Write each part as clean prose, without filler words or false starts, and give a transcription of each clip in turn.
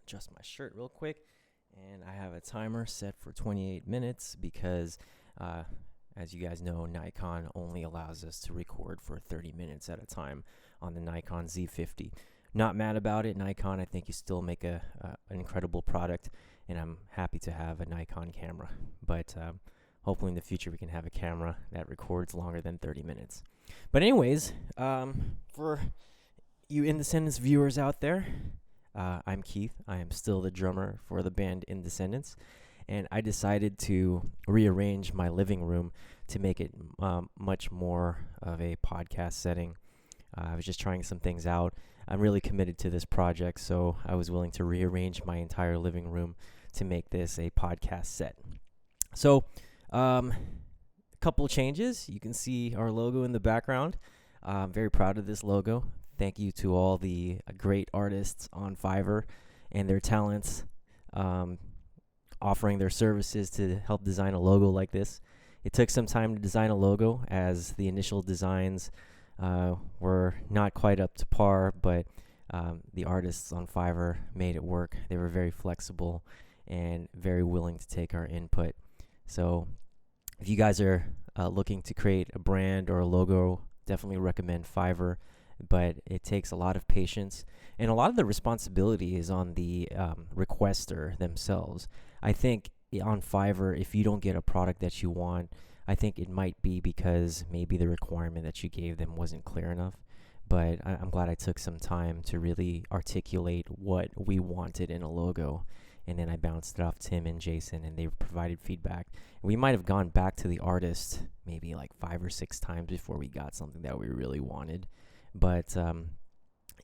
adjust my shirt real quick. And I have a timer set for 28 minutes because, as you guys know, Nikon only allows us to record for 30 minutes at a time on the Nikon Z50. Not mad about it, Nikon. I think you still make an incredible product, and I'm happy to have a Nikon camera. But hopefully in the future we can have a camera that records longer than 30 minutes. But anyways, for you Indescendants viewers out there, I'm Keith. I am still the drummer for the band Indescendants, and I decided to rearrange my living room to make it much more of a podcast setting. I was just trying some things out. I'm really committed to this project, so I was willing to rearrange my entire living room to make this a podcast set. So, a couple changes. You can see our logo in the background. I'm very proud of this logo. Thank you to all the great artists on Fiverr and their talents offering their services to help design a logo like this. It took some time to design a logo as the initial designs were not quite up to par, but the artists on Fiverr made it work. They were very flexible and very willing to take our input. So if you guys are looking to create a brand or a logo, definitely recommend Fiverr. But it takes a lot of patience, and a lot of the responsibility is on the requester themselves. I think on Fiverr, if you don't get a product that you want, I think it might be because maybe the requirement that you gave them wasn't clear enough. But I'm glad I took some time to really articulate what we wanted in a logo, and then I bounced it off Tim and Jason, and they provided feedback. We might have gone back to the artist maybe like 5 or 6 times before we got something that we really wanted. But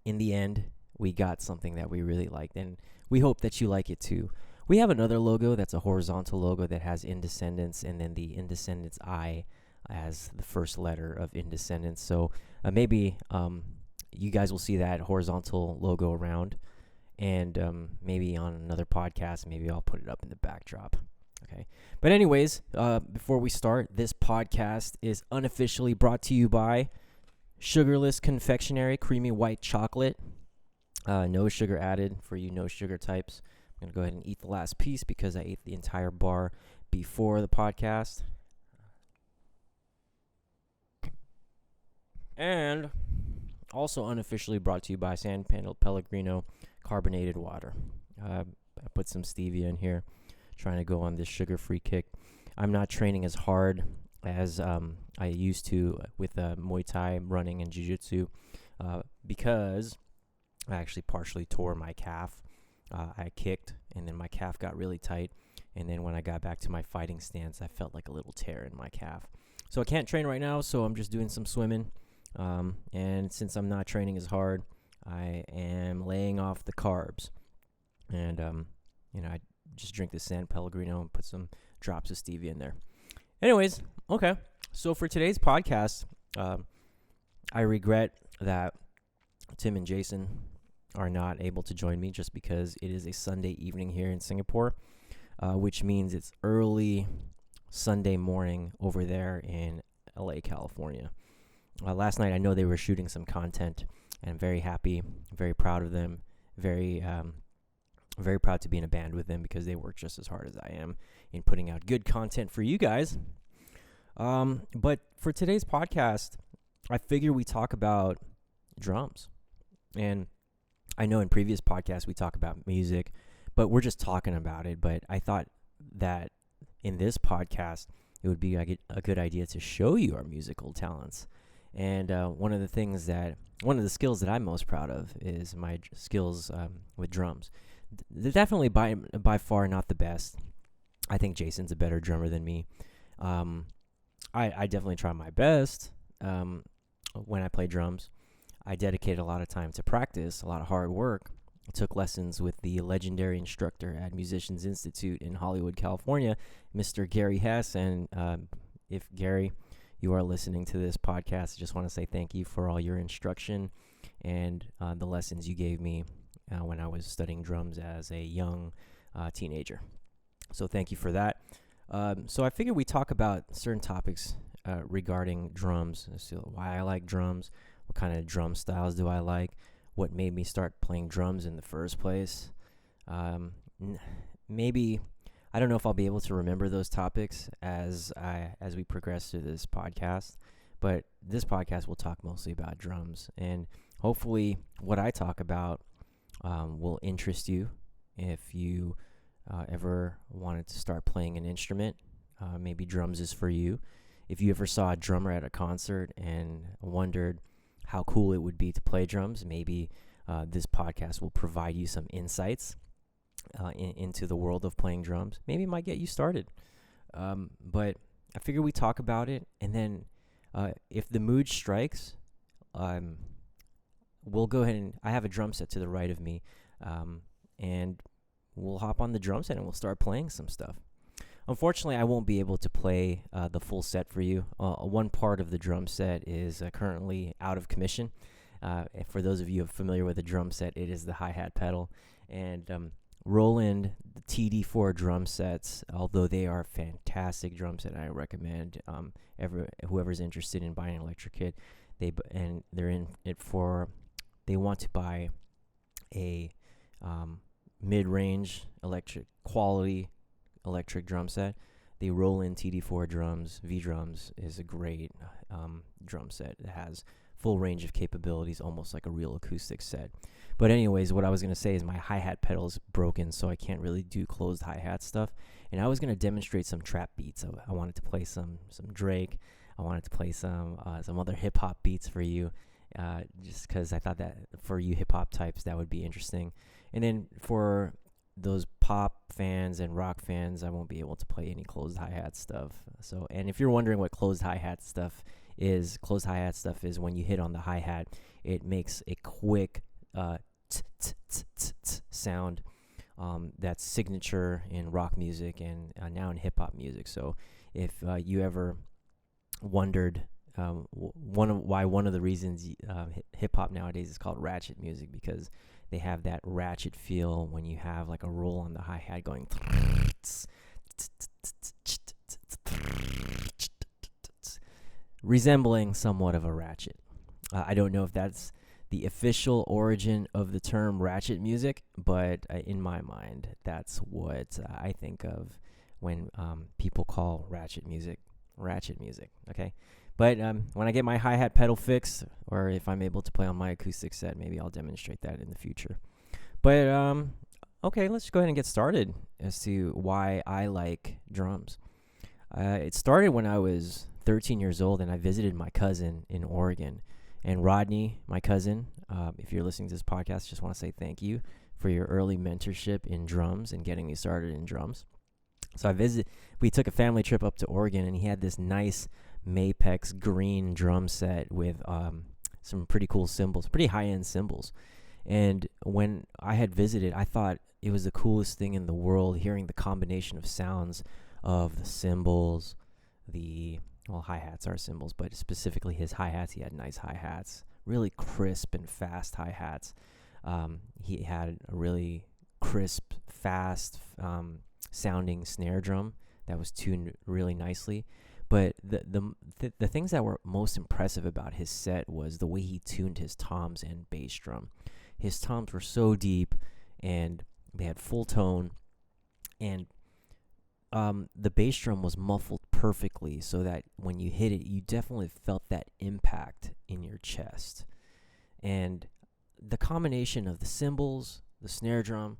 in the end, we got something that we really liked, and we hope that you like it too. We have another logo that's a horizontal logo that has Indescendants, and then the Indescendants I as the first letter of Indescendants. So maybe you guys will see that horizontal logo around, and maybe on another podcast, maybe I'll put it up in the backdrop. Okay. But anyways, before we start, this podcast is unofficially brought to you by Sugarless Confectionery Creamy White Chocolate. No sugar added for you no sugar types. I'm going to go ahead and eat the last piece because I ate the entire bar before the podcast. And also unofficially brought to you by San Pellegrino Carbonated Water. I put some stevia in here, trying to go on this sugar-free kick. I'm not training as hard as I used to with Muay Thai, running, and Jiu-Jitsu because I actually partially tore my calf. I kicked, and then my calf got really tight, and then when I got back to my fighting stance, I felt like a little tear in my calf. So I can't train right now, so I'm just doing some swimming, and since I'm not training as hard, I am laying off the carbs, and I just drink the San Pellegrino and put some drops of stevia in there. Anyways, okay. So for today's podcast, I regret that Tim and Jason are not able to join me just because it is a Sunday evening here in Singapore, which means it's early Sunday morning over there in LA, California. Last night, I know they were shooting some content, and I'm very happy, very proud of them, very proud to be in a band with them because they work just as hard as I am in putting out good content for you guys. But for today's podcast, I figure we talk about drums. And I know in previous podcasts we talk about music, but we're just talking about it. But I thought that in this podcast, it would be a good idea to show you our musical talents. And one of the skills that I'm most proud of is my skills with drums. They're definitely by far not the best. I think Jason's a better drummer than me. I definitely try my best when I play drums. I dedicate a lot of time to practice, a lot of hard work. I took lessons with the legendary instructor at Musicians Institute in Hollywood, California, Mr. Gary Hess. And if Gary, you are listening to this podcast, I just want to say thank you for all your instruction and the lessons you gave me when I was studying drums as a young teenager. So thank you for that. So I figured we talk about certain topics regarding drums, so why I like drums, what kind of drum styles do I like, what made me start playing drums in the first place, Um, n- maybe I don't know if I'll be able to remember those topics as we progress through this podcast, but this podcast will talk mostly about drums, and hopefully, what I talk about will interest you. If you ever wanted to start playing an instrument, maybe drums is for you. If you ever saw a drummer at a concert and wondered how cool it would be to play drums, maybe this podcast will provide you some insights into the world of playing drums. Maybe it might get you started. But I figure we talk about it, and then if the mood strikes, um, we'll go ahead and I have a drum set to the right of me, and we'll hop on the drum set and we'll start playing some stuff. Unfortunately, I won't be able to play the full set for you. One part of the drum set is currently out of commission. For those of you familiar with a drum set, it is the hi-hat pedal. And Roland the TD4 drum sets, although they are fantastic drum set, I recommend whoever's interested in buying an electric kit, they're in it for, they want to buy a mid-range quality electric drum set. The Roland TD4 drums, V drums, is a great drum set. It has full range of capabilities, almost like a real acoustic set. But anyways, what I was going to say is my hi-hat pedal is broken, so I can't really do closed hi-hat stuff. And I was going to demonstrate some trap beats. I wanted to play some Drake. I wanted to play some other hip-hop beats for you, just because I thought that for you hip-hop types, that would be interesting. And then for those pop fans and rock fans, I won't be able to play any closed hi-hat stuff. So, and if you're wondering what closed hi-hat stuff is when you hit on the hi-hat, it makes a quick sound that's signature in rock music and now in hip-hop music. So if you ever wondered why one of the reasons hip-hop nowadays is called ratchet music, because they have that ratchet feel when you have like a roll on the hi-hat going resembling somewhat of a ratchet. I don't know if that's the official origin of the term ratchet music, but in my mind, that's what I think of when people call ratchet music, okay? But when I get my hi-hat pedal fixed, or if I'm able to play on my acoustic set, maybe I'll demonstrate that in the future. But okay, let's go ahead and get started as to why I like drums. It started when I was 13 years old, and I visited my cousin in Oregon. And Rodney, my cousin, if you're listening to this podcast, just want to say thank you for your early mentorship in drums and getting me started in drums. So we took a family trip up to Oregon, and he had this nice Mapex green drum set with some pretty cool cymbals, pretty high-end cymbals. And when I had visited, I thought it was the coolest thing in the world, hearing the combination of sounds of the cymbals, hi-hats are cymbals, but specifically his hi-hats. He had nice hi-hats, really crisp and fast hi-hats. He had a really crisp, fast sounding snare drum that was tuned really nicely. But the things that were most impressive about his set was the way he tuned his toms and bass drum. His toms were so deep, and they had full tone, and the bass drum was muffled perfectly so that when you hit it, you definitely felt that impact in your chest. And the combination of the cymbals, the snare drum,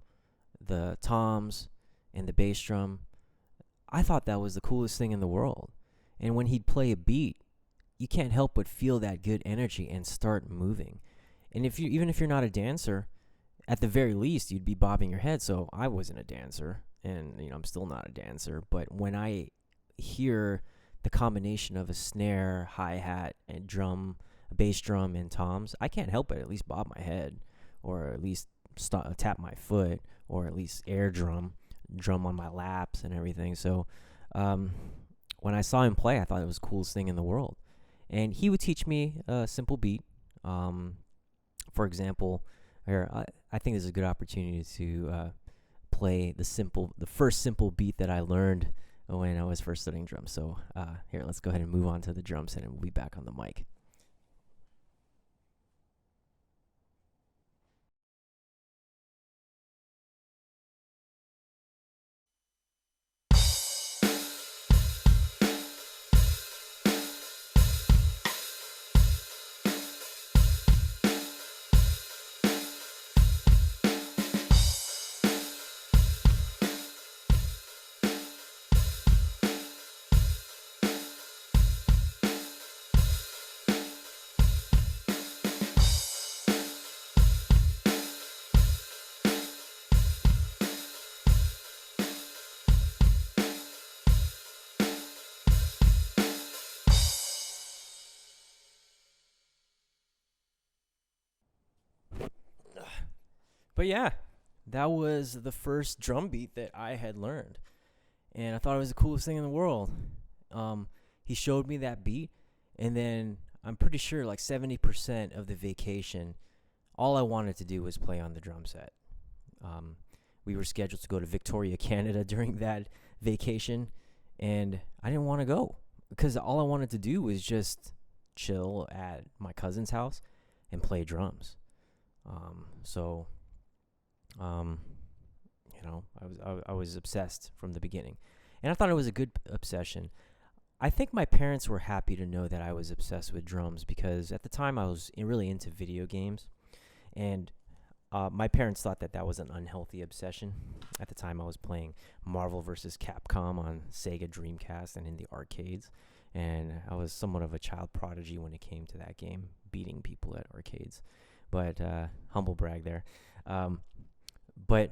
the toms, and the bass drum, I thought that was the coolest thing in the world. And when he'd play a beat, you can't help but feel that good energy and start moving. And even if you're not a dancer, at the very least, you'd be bobbing your head. So I wasn't a dancer, and I'm still not a dancer. But when I hear the combination of a snare, hi-hat, and drum, bass drum, and toms, I can't help but at least bob my head, or at least tap my foot, or at least air drum on my laps and everything. So when I saw him play, I thought it was the coolest thing in the world. And he would teach me a simple beat. For example, I think this is a good opportunity to play the first simple beat that I learned when I was first studying drums. So here, let's go ahead and move on to the drum set, and we'll be back on the mic. But yeah, that was the first drum beat that I had learned, and I thought it was the coolest thing in the world. He showed me that beat, and then I'm pretty sure like 70% of the vacation, all I wanted to do was play on the drum set. We were scheduled to go to Victoria, Canada during that vacation, and I didn't want to go because all I wanted to do was just chill at my cousin's house and play drums. So, I was obsessed from the beginning, and I thought it was a good obsession. I think my parents were happy to know that I was obsessed with drums because at the time I was really into video games, and my parents thought that was an unhealthy obsession. At the time I was playing Marvel vs. Capcom on Sega Dreamcast and in the arcades, and I was somewhat of a child prodigy when it came to that game, beating people at arcades. But humble brag there. But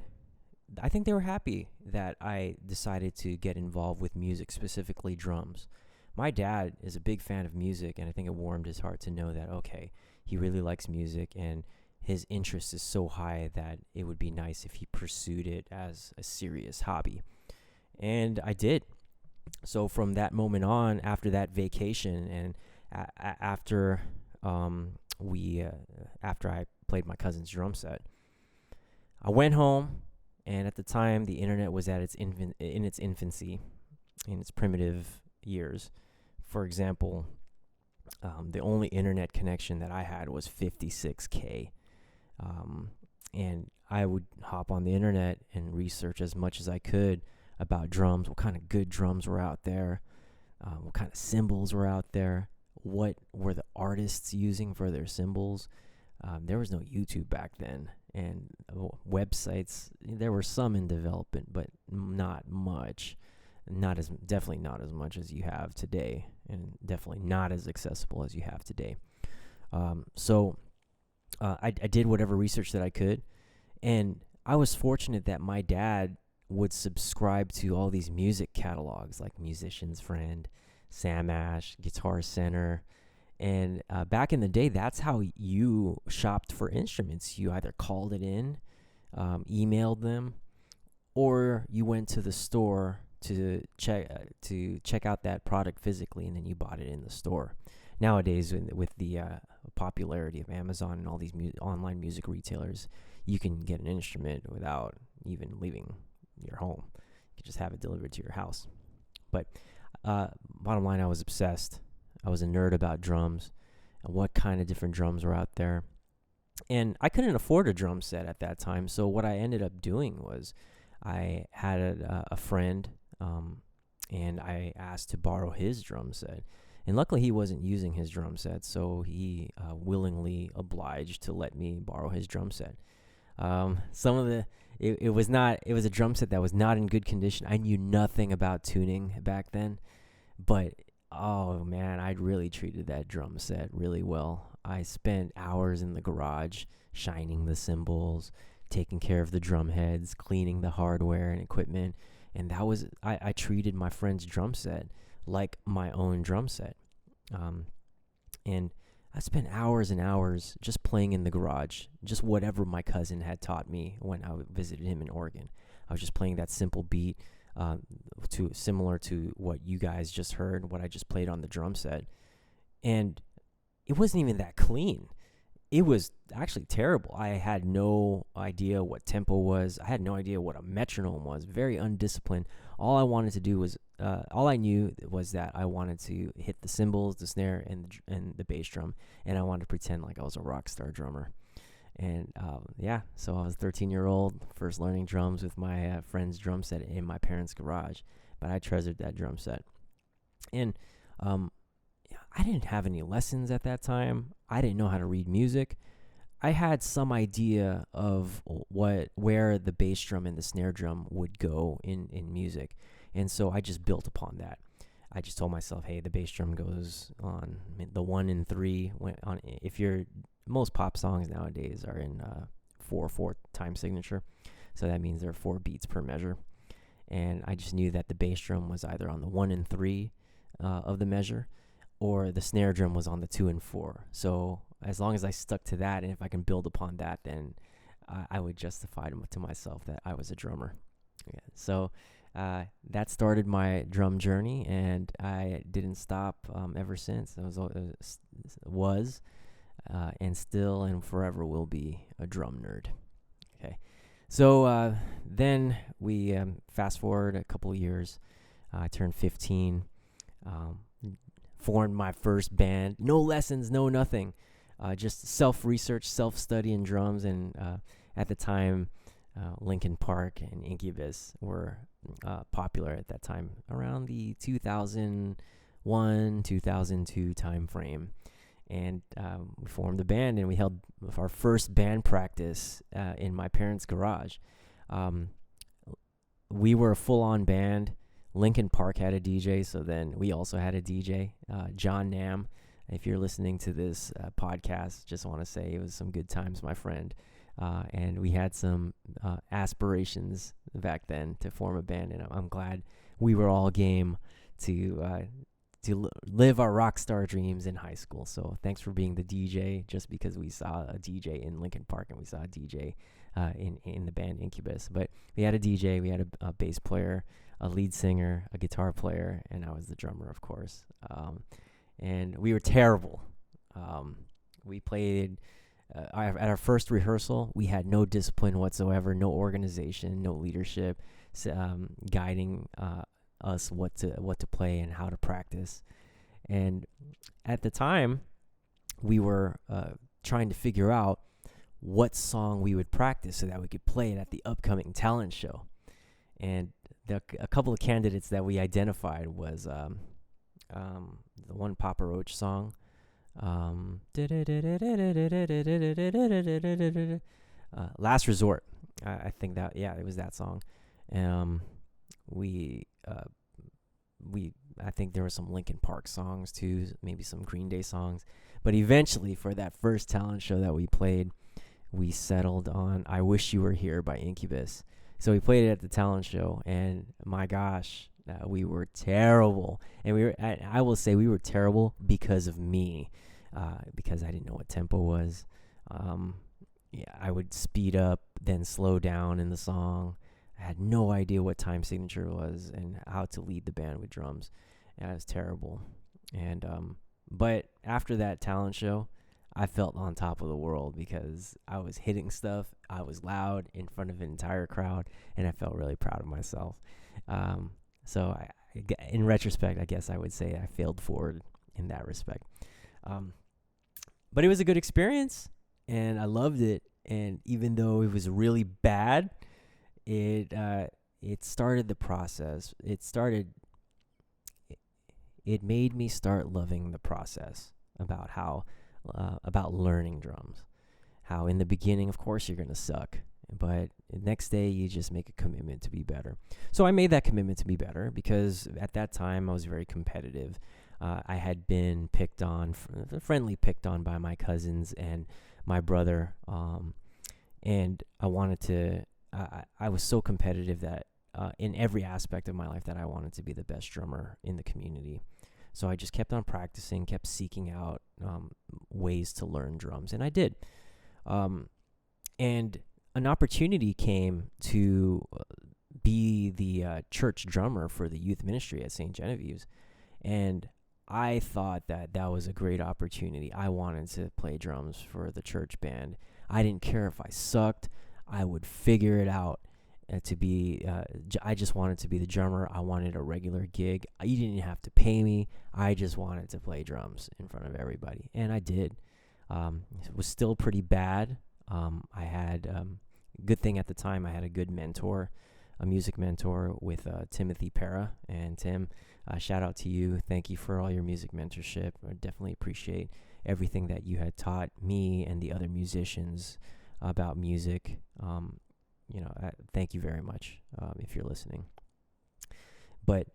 I think they were happy that I decided to get involved with music, specifically drums. My dad is a big fan of music, and I think it warmed his heart to know that, okay, he really likes music, and his interest is so high that it would be nice if he pursued it as a serious hobby. And I did. So from that moment on, after that vacation, and after I played my cousin's drum set, I went home, and at the time, the internet was at in its infancy, in its primitive years. For example, the only internet connection that I had was 56K. And I would hop on the internet and research as much as I could about drums, what kind of good drums were out there, what kind of cymbals were out there, what were the artists using for their cymbals. There was no YouTube back then, and websites, there were some in development, but not much. Definitely not as much as you have today, and definitely not as accessible as you have today. So I did whatever research that I could, and I was fortunate that my dad would subscribe to all these music catalogs like Musician's Friend, Sam Ash, Guitar Center. And back in the day, that's how you shopped for instruments. You either called it in, emailed them, or you went to the store to check out that product physically, and then you bought it in the store. Nowadays, with the popularity of Amazon and all these online music retailers, you can get an instrument without even leaving your home. You can just have it delivered to your house. But bottom line, I was obsessed. I was a nerd about drums and what kind of different drums were out there. And I couldn't afford a drum set at that time. So what I ended up doing was I had a friend, and I asked to borrow his drum set. And luckily he wasn't using his drum set, so he willingly obliged to let me borrow his drum set. It was a drum set that was not in good condition. I knew nothing about tuning back then, but oh man, I really treated that drum set really well. I spent hours in the garage shining the cymbals, taking care of the drum heads, cleaning the hardware and equipment, and I treated my friend's drum set like my own drum set. And I spent hours and hours just playing in the garage, just whatever my cousin had taught me when I visited him in Oregon. I was just playing that simple beat, similar to what you guys just heard, what I just played on the drum set. And it wasn't even that clean. It was actually terrible. I had no idea what tempo was. I had no idea what a metronome was. Very undisciplined. All I knew was that I wanted to hit the cymbals, the snare, and the bass drum, and I wanted to pretend like I was a rock star drummer. And so I was a 13-year-old, first learning drums with my friend's drum set in my parents' garage. But I treasured that drum set. And I didn't have any lessons at that time. I didn't know how to read music. I had some idea of where the bass drum and the snare drum would go in music. And so I just built upon that. I just told myself, hey, the bass drum goes on the 1 and 3. Most pop songs nowadays are in 4/4 time signature. So that means there are 4 beats per measure. And I just knew that the bass drum was either on the 1 and 3 of the measure, or the snare drum was on the 2 and 4. So as long as I stuck to that, and if I can build upon that, then I would justify to myself that I was a drummer. Yeah. So that started my drum journey, and I didn't stop ever since. I was and still and forever will be a drum nerd. Okay. So then we fast forward a couple of years. I turned 15, formed my first band. No lessons, no nothing. Just self-research, self-study in drums. And at the time, Linkin Park and Incubus were popular at that time, around the 2001, 2002 time frame. And we formed a band, and we held our first band practice in my parents' garage. We were a full-on band. Linkin Park had a DJ, so then we also had a DJ, John Nam. If you're listening to this podcast, just want to say it was some good times, my friend. And we had some aspirations back then to form a band, and I'm glad we were all game to live our rock star dreams in high school. So thanks for being the DJ, just because we saw a DJ in Linkin Park and we saw a DJ in the band Incubus. But we had a DJ, we had a bass player, a lead singer, a guitar player, and I was the drummer, of course. And we were terrible. We played at our first rehearsal. We had no discipline whatsoever, no organization, no leadership guiding us what to play and how to practice. And at the time, we were trying to figure out what song we would practice so that we could play it at the upcoming talent show. And a couple of candidates that we identified was the one Papa Roach song, Last Resort. I think that, yeah, it was that song. I think there were some Linkin Park songs too, maybe some Green Day songs. But eventually, for that first talent show that we played, we settled on I Wish You Were Here by Incubus. So we played it at the talent show, and my gosh, we were terrible. And I will say we were terrible because of me, because I didn't know what tempo was. I would speed up, then slow down in the song. I had no idea what time signature was and how to lead the band with drums. And it was terrible. And but after that talent show, I felt on top of the world because I was hitting stuff. I was loud in front of an entire crowd, and I felt really proud of myself. So in retrospect, I guess I would say I failed forward in that respect. But it was a good experience, and I loved it. And even though it was really bad, it started the process. It made me start loving the process about learning drums. How in the beginning, of course, you're going to suck, but the next day you just make a commitment to be better. So I made that commitment to be better because at that time I was very competitive. I had been friendly picked on by my cousins and my brother, and I wanted to. I was so competitive that in every aspect of my life that I wanted to be the best drummer in the community. So I just kept on practicing, kept seeking out ways to learn drums, and I did. And an opportunity came to be the church drummer for the youth ministry at St. Genevieve's, and I thought that was a great opportunity. I wanted to play drums for the church band. I didn't care if I sucked. I would figure it out. I just wanted to be the drummer. I wanted a regular gig. You didn't have to pay me. I just wanted to play drums in front of everybody, and I did. It was still pretty bad. I had good thing at the time. I had a good mentor, a music mentor with Timothy Para. And Tim, shout out to you. Thank you for all your music mentorship. I definitely appreciate everything that you had taught me and the other musicians about music. Thank you very much if you're listening. But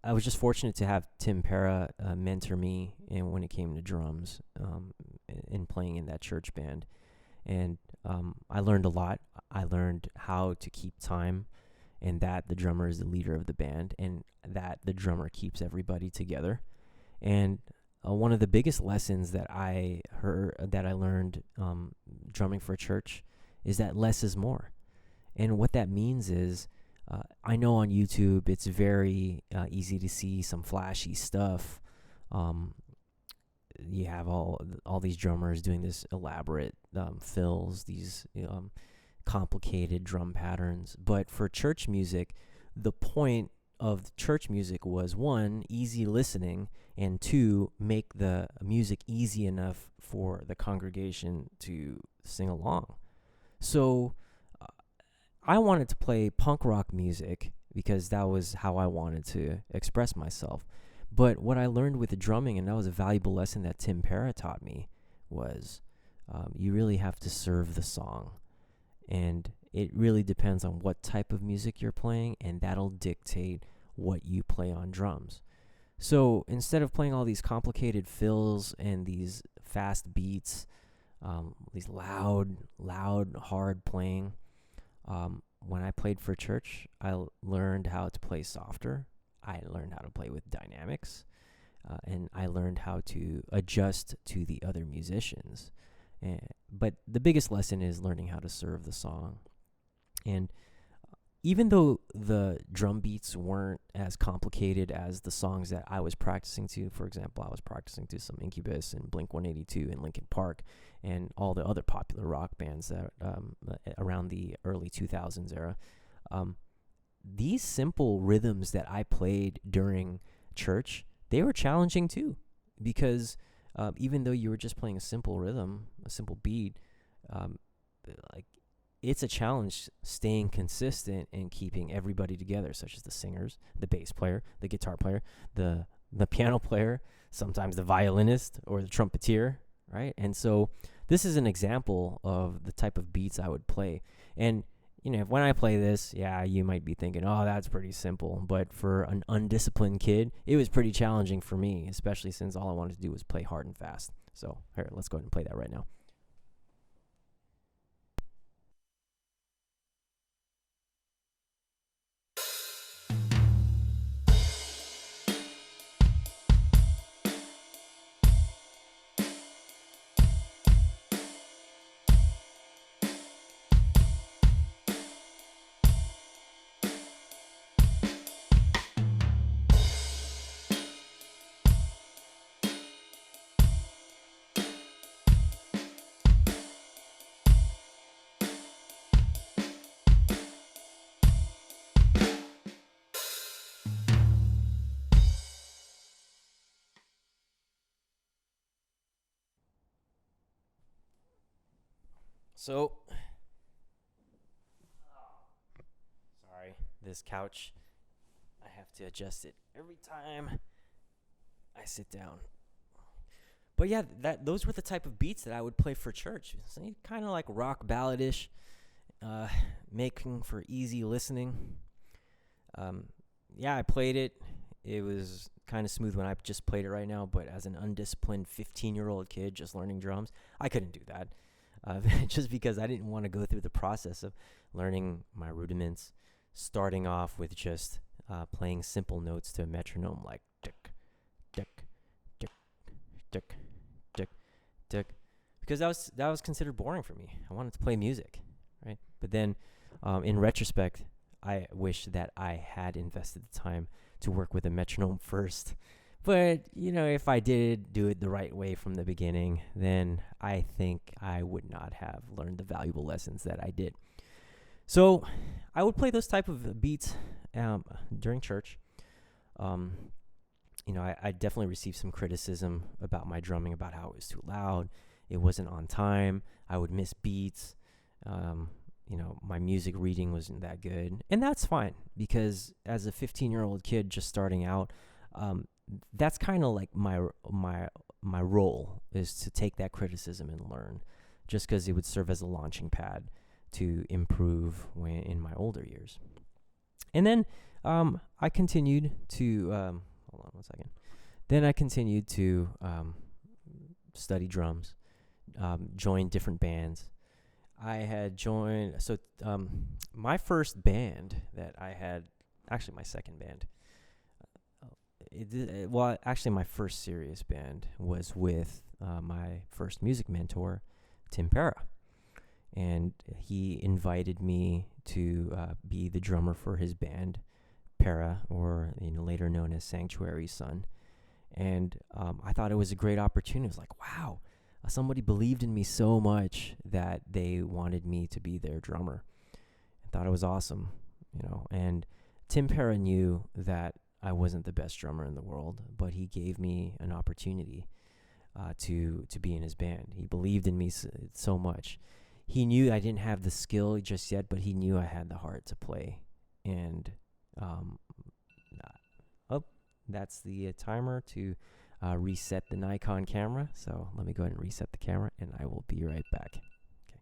I was just fortunate to have Tim Para mentor me when it came to drums and playing in that church band. And I learned a lot. I learned how to keep time, and that the drummer is the leader of the band, and that the drummer keeps everybody together. And one of the biggest lessons that I learned drumming for a church is that less is more. And what that means is, I know on YouTube it's very easy to see some flashy stuff. You have all these drummers doing this elaborate fills, these complicated drum patterns. But for church music, the point of church music was, one, easy listening, and two, make the music easy enough for the congregation to sing along. So I wanted to play punk rock music because that was how I wanted to express myself. But what I learned with the drumming, and that was a valuable lesson that Tim Parra taught me, was you really have to serve the song. And it really depends on what type of music you're playing, and that'll dictate what you play on drums. So instead of playing all these complicated fills and these fast beats, these loud, hard playing, when I played for church, I learned how to play softer. I learned how to play with dynamics, and I learned how to adjust to the other musicians. But the biggest lesson is learning how to serve the song. And even though the drum beats weren't as complicated as the songs that I was practicing to, for example, I was practicing to some Incubus and Blink-182 and Linkin Park and all the other popular rock bands that around the early 2000s era, these simple rhythms that I played during church, they were challenging too, because even though you were just playing a simple rhythm, a simple beat, like it's a challenge staying consistent and keeping everybody together, such as the singers, the bass player, the guitar player, the piano player, sometimes the violinist or the trumpeter, right? And so this is an example of the type of beats I would play. And when I play this, you might be thinking, oh, that's pretty simple. But for an undisciplined kid, it was pretty challenging for me, especially since all I wanted to do was play hard and fast. So here, let's go ahead and play that right now. So, sorry, this couch, I have to adjust it every time I sit down. But yeah, those were the type of beats that I would play for church. So kind of like rock balladish, making for easy listening. I played it. It was kind of smooth when I just played it right now, but as an undisciplined 15-year-old kid just learning drums, I couldn't do that. Just because I didn't want to go through the process of learning my rudiments, starting off with just playing simple notes to a metronome like tick, tick, tick, tick, tick, tick, because that was considered boring for me. I wanted to play music, right? But then, in retrospect, I wish that I had invested the time to work with a metronome first. But, if I did do it the right way from the beginning, then I think I would not have learned the valuable lessons that I did. So I would play those type of beats during church. I definitely received some criticism about my drumming, about how it was too loud. It wasn't on time. I would miss beats. My music reading wasn't that good. And that's fine, because as a 15-year-old kid just starting out, that's kind of like my role, is to take that criticism and learn, just because it would serve as a launching pad to improve in my older years. And then I continued to hold on one second. Then I continued to study drums, join different bands. I had joined my first band that I had, actually my second band. Actually, my first serious band was with my first music mentor, Tim Parra. and he invited me to be the drummer for his band, Para, or later known as Sanctuary Son. And I thought it was a great opportunity. It was like, wow, somebody believed in me so much that they wanted me to be their drummer. I thought it was awesome, And Tim Para knew that I wasn't the best drummer in the world, but he gave me an opportunity to be in his band. He believed in me so much. He knew I didn't have the skill just yet, but he knew I had the heart to play. And that's the timer to reset the Nikon camera. So let me go ahead and reset the camera, and I will be right back. Okay.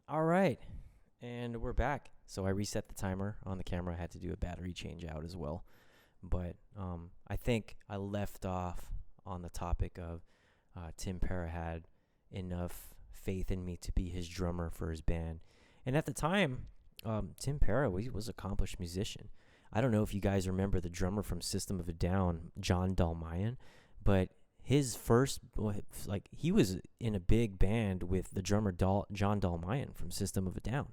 All right, and we're back. So I reset the timer on the camera. I had to do a battery change out as well. But I think I left off on the topic of Tim Para had enough faith in me to be his drummer for his band. And at the time, Tim Para was an accomplished musician. I don't know if you guys remember the drummer from System of a Down, John Dalmayan, but his first, he was in a big band with the drummer John Dalmayan from System of a Down.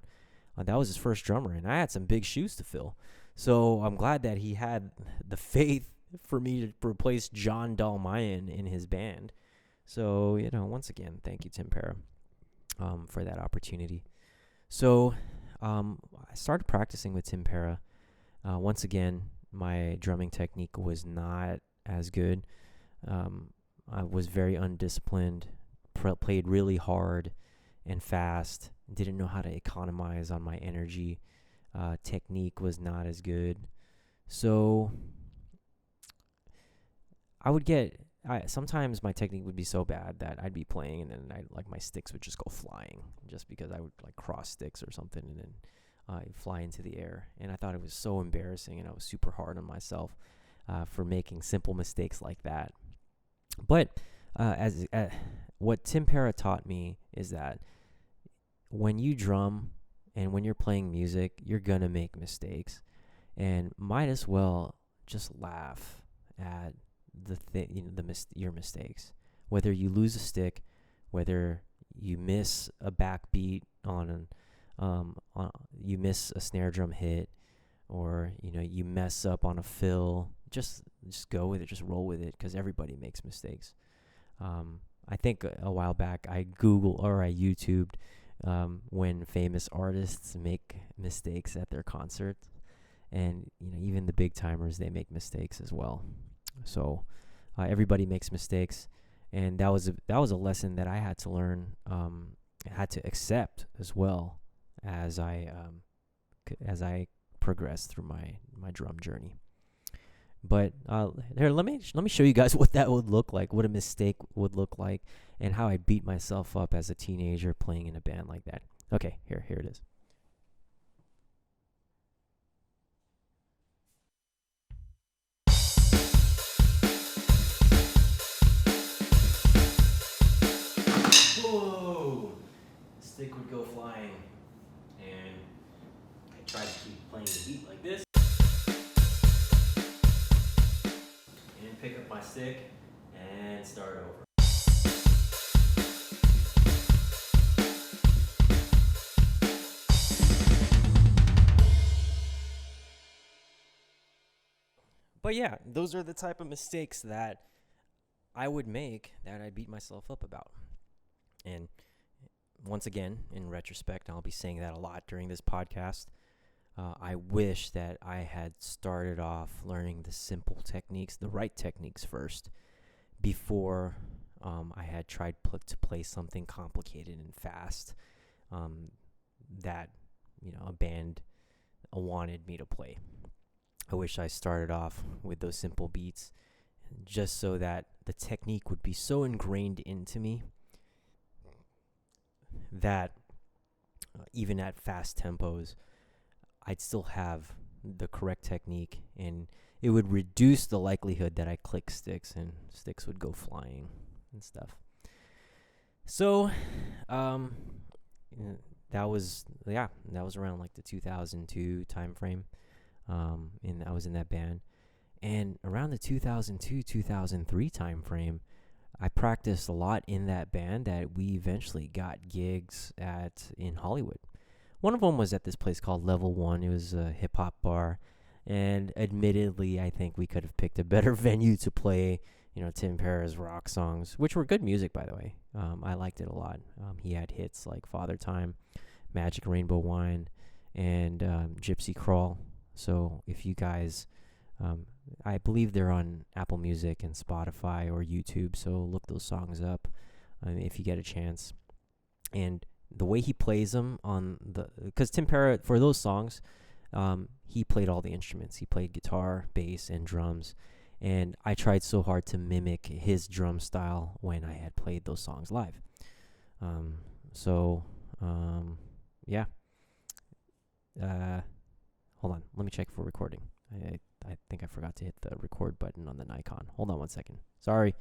That was his first drummer, and I had some big shoes to fill. So I'm glad that he had the faith for me to replace John Dalmayan in his band. So, once again, thank you, Tim Para, for that opportunity. So I started practicing with Tim Para. Once again, my drumming technique was not as good. I was very undisciplined, played really hard and fast, didn't know how to economize on my energy. Technique was not as good. So I would sometimes my technique would be so bad that I'd be playing and then my sticks would just go flying just because I would cross sticks or something and then fly into the air. And I thought it was so embarrassing, and I was super hard on myself for making simple mistakes like that. But what Tim Para taught me is that when you drum and when you're playing music, you're going to make mistakes, and might as well just laugh at your mistakes. Whether you lose a stick, whether you miss a backbeat you miss a snare drum hit, or you mess up on a fill, just go with it, just roll with it, because everybody makes mistakes. I think a while back I YouTubed when famous artists make mistakes at their concerts, and even the big timers, they make mistakes as well. So everybody makes mistakes, and that was a lesson that I had to learn, had to accept as well as I progressed through my drum journey. But here, let me show you guys what that would look like, what a mistake would look like, and how I beat myself up as a teenager playing in a band like that. Okay, here it is. Whoa! The stick would go flying, and I tried to keep playing the beat like this. Pick up my stick and start over. But yeah, those are the type of mistakes that I would make that I beat myself up about. And once again, in retrospect, I'll be saying that a lot during this podcast. I wish that I had started off learning the simple techniques, the right techniques first, before I had tried to play something complicated and fast that a band wanted me to play. I wish I started off with those simple beats, just so that the technique would be so ingrained into me that even at fast tempos, I'd still have the correct technique, and it would reduce the likelihood that I click sticks and sticks would go flying and stuff. So, that was around the 2002 time frame, and I was in that band. And around the 2002-2003 time frame, I practiced a lot in that band that we eventually got gigs at in Hollywood. One of them was at this place called Level One. It was a hip hop bar, and admittedly, I think we could have picked a better venue to play, Tim Para's rock songs, which were good music, by the way. I liked it a lot. He had hits like Father Time, Magic Rainbow Wine, and Gypsy Crawl. So if you guys, I believe they're on Apple Music and Spotify or YouTube, so look those songs up if you get a chance. And the way he plays them because Tim Para, for those songs, he played all the instruments. He played guitar, bass, and drums. And I tried so hard to mimic his drum style when I had played those songs live. Yeah. Hold on. Let me check for recording. I think I forgot to hit the record button on the Nikon. Hold on one second. Sorry.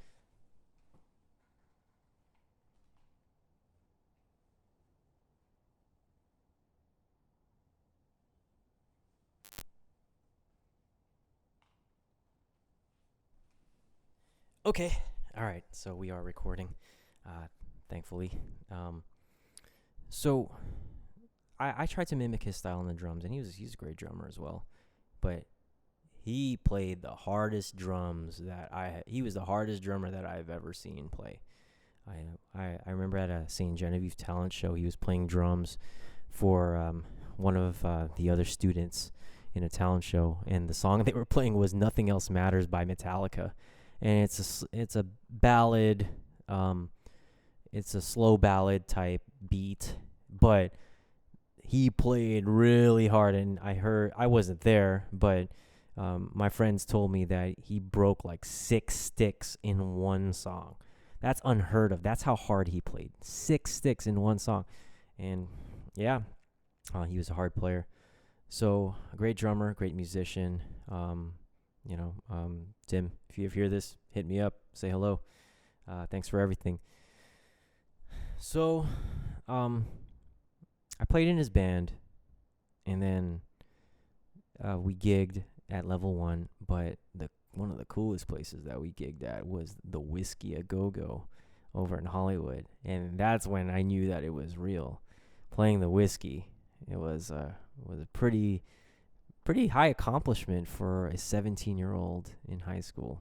Okay. All right. So we are recording, thankfully. So I tried to mimic his style on the drums, and he's a great drummer as well. But he played the hardest drums he was the hardest drummer that I've ever seen play. I remember at a St. Genevieve talent show, he was playing drums for one of the other students in a talent show, and the song they were playing was "Nothing Else Matters" by Metallica, and it's a ballad, it's a slow ballad type beat, but he played really hard, and I wasn't there, but my friends told me that he broke like 6 sticks in one song. That's unheard of. That's how hard he played. 6 sticks in one song. And yeah, he was a hard player. So a great drummer, great musician. Tim, if you hear this, hit me up. Say hello. Thanks for everything. So, I played in his band, and then we gigged at Level One. But one of the coolest places that we gigged at was the Whiskey A Go Go over in Hollywood, and that's when I knew that it was real. Playing the whiskey, it was a pretty high accomplishment for a 17-year-old in high school.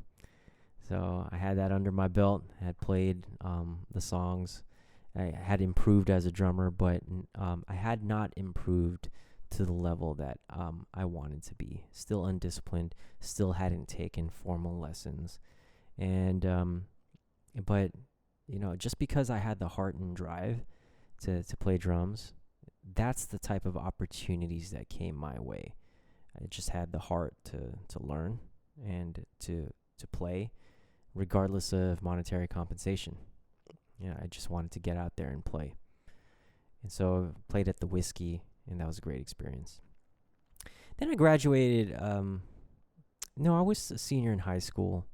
So I had that under my belt. I had played the songs. I had improved as a drummer, but I had not improved to the level that I wanted to be. Still undisciplined, still hadn't taken formal lessons. And but just because I had the heart and drive to play drums, that's the type of opportunities that came my way. I just had the heart to learn and to play, regardless of monetary compensation. I just wanted to get out there and play. And so I played at the Whiskey, and that was a great experience. Then I graduated. I was a senior in high school,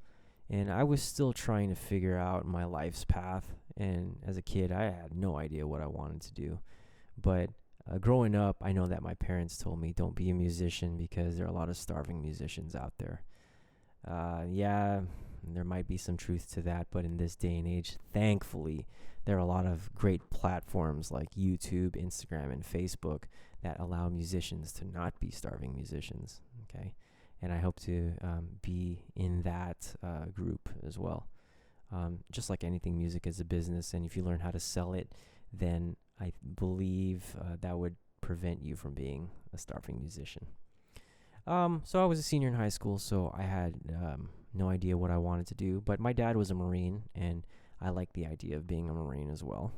and I was still trying to figure out my life's path. And as a kid, I had no idea what I wanted to do. But growing up, I know that my parents told me, don't be a musician because there are a lot of starving musicians out there. There might be some truth to that, but in this day and age, thankfully, there are a lot of great platforms like YouTube, Instagram, and Facebook that allow musicians to not be starving musicians, okay? And I hope to be in that group as well. Just like anything, music is a business, and if you learn how to sell it, then I believe that would prevent you from being a starving musician. So I was a senior in high school, so I had no idea what I wanted to do. But my dad was a Marine, and I liked the idea of being a Marine as well.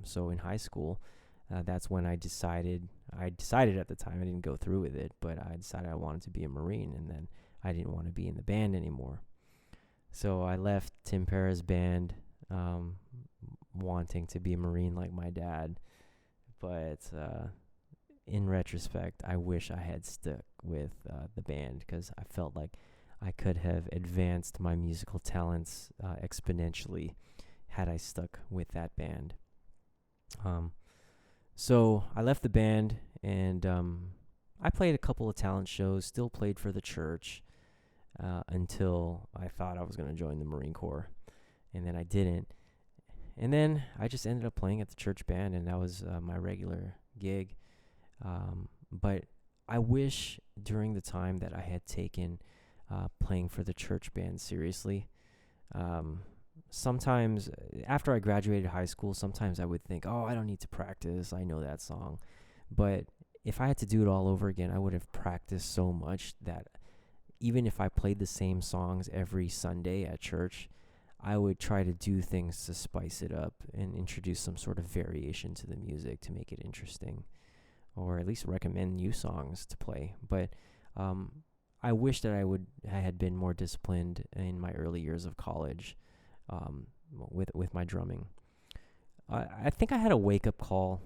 So in high school, that's when I decided at the time, I didn't go through with it, but I decided I wanted to be a Marine, and then I didn't want to be in the band anymore. So I left Tim Para's band, wanting to be a Marine like my dad. But in retrospect, I wish I had stuck with the band, because I felt like I could have advanced my musical talents exponentially had I stuck with that band. So I left the band, and I played a couple of talent shows, still played for the church until I thought I was going to join the Marine Corps. and then I didn't. And then I just ended up playing at the church band, and that was my regular gig. But I wish during the time that I had taken playing for the church band seriously. Sometimes after I graduated high school, sometimes I would think, oh, I don't need to practice. I know that song. But if I had to do it all over again, I would have practiced so much that even if I played the same songs every Sunday at church, I would try to do things to spice it up and introduce some sort of variation to the music to make it interesting, or at least recommend new songs to play. But I wish that I had been more disciplined in my early years of college with my drumming. I think I had a wake-up call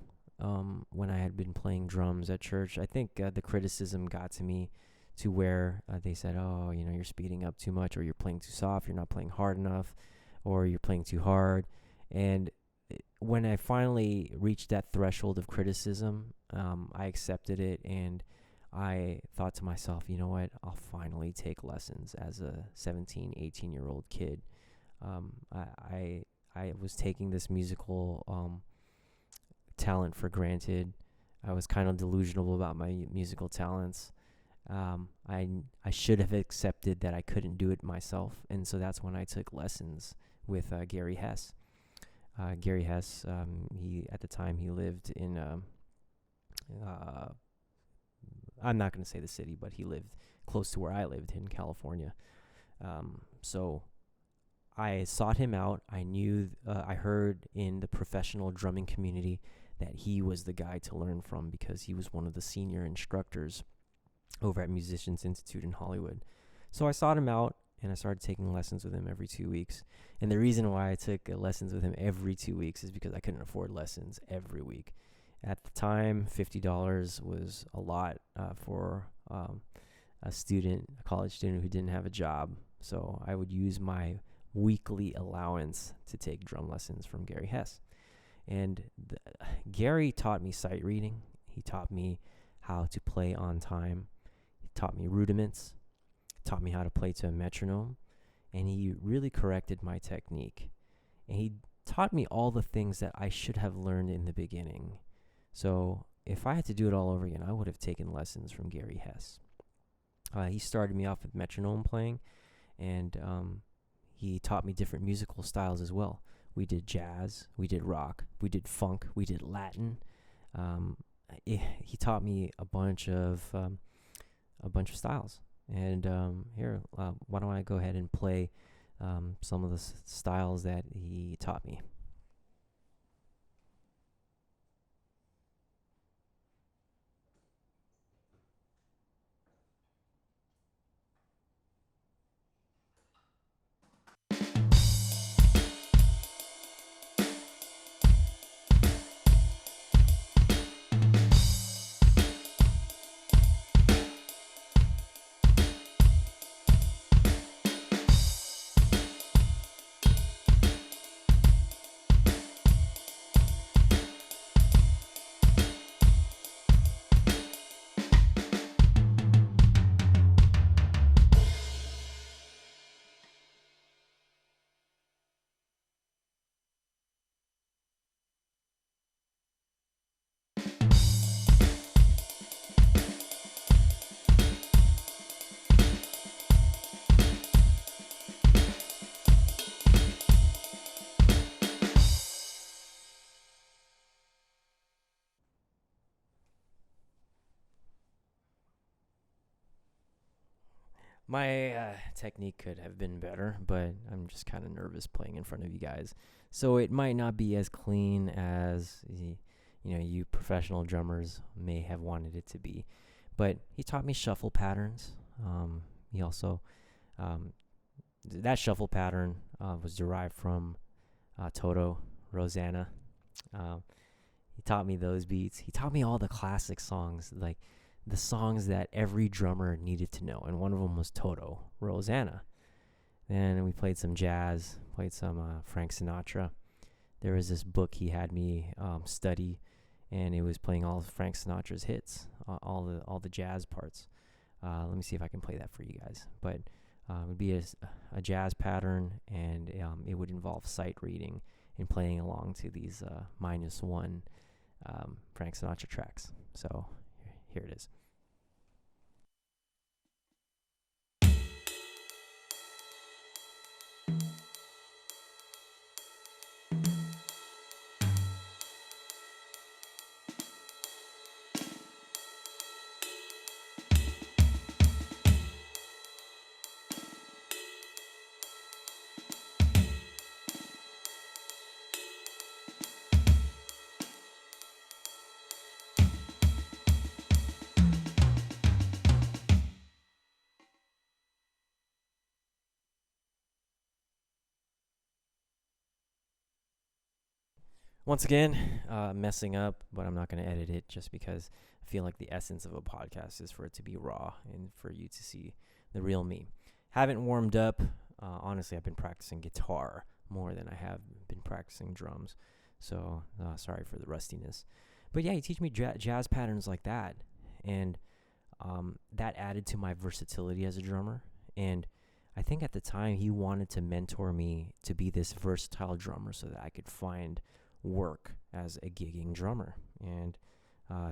when I had been playing drums at church. I think the criticism got to me to where they said, oh, you're speeding up too much, or you're playing too soft, you're not playing hard enough, or you're playing too hard. And when I finally reached that threshold of criticism, I accepted it, and I thought to myself, you know what, I'll finally take lessons as a 17, 18-year-old kid. I was taking this musical talent for granted. I was kind of delusional about my musical talents. I should have accepted that I couldn't do it myself, and so that's when I took lessons with Gary Hess. Gary Hess, he at the time he lived in I'm not going to say the city, but he lived close to where I lived in California. So I sought him out. I knew, I heard in the professional drumming community that he was the guy to learn from because he was one of the senior instructors over at Musicians Institute in Hollywood. So I sought him out, and I started taking lessons with him every 2 weeks. And the reason why I took lessons with him every 2 weeks is because I couldn't afford lessons every week. At the time, $50 was a lot for a college student who didn't have a job. So I would use my weekly allowance to take drum lessons from Gary Hess. And Gary taught me sight reading. He taught me how to play on time. He taught me rudiments. Taught me how to play to a metronome. And he really corrected my technique. And he taught me all the things that I should have learned in the beginning. So if I had to do it all over again, I would have taken lessons from Gary Hess. He started me off with metronome playing, and he taught me different musical styles as well. We did jazz, we did rock, we did funk, we did Latin. He taught me a bunch of styles. And here, why don't I go ahead and play some of the styles that he taught me. My technique could have been better, but I'm just kind of nervous playing in front of you guys. So it might not be as clean as you professional drummers may have wanted it to be. But he taught me shuffle patterns. He also that shuffle pattern was derived from Toto, Rosanna. He taught me those beats. He taught me all the classic songs, like the songs that every drummer needed to know, and one of them was Toto, Rosanna. Then we played some jazz, played some Frank Sinatra. There was this book he had me study, and it was playing all of Frank Sinatra's hits, all the jazz parts. Let me see if I can play that for you guys. But It would be a jazz pattern, and it would involve sight reading and playing along to these -1 Frank Sinatra tracks. So here it is. Once again, messing up, but I'm not going to edit it just because I feel like the essence of a podcast is for it to be raw and for you to see the real me. Haven't warmed up. Honestly, I've been practicing guitar more than I have been practicing drums. So sorry for the rustiness. But yeah, he teach me jazz patterns like that. And that added to my versatility as a drummer. And I think at the time he wanted to mentor me to be this versatile drummer so that I could find work as a gigging drummer. And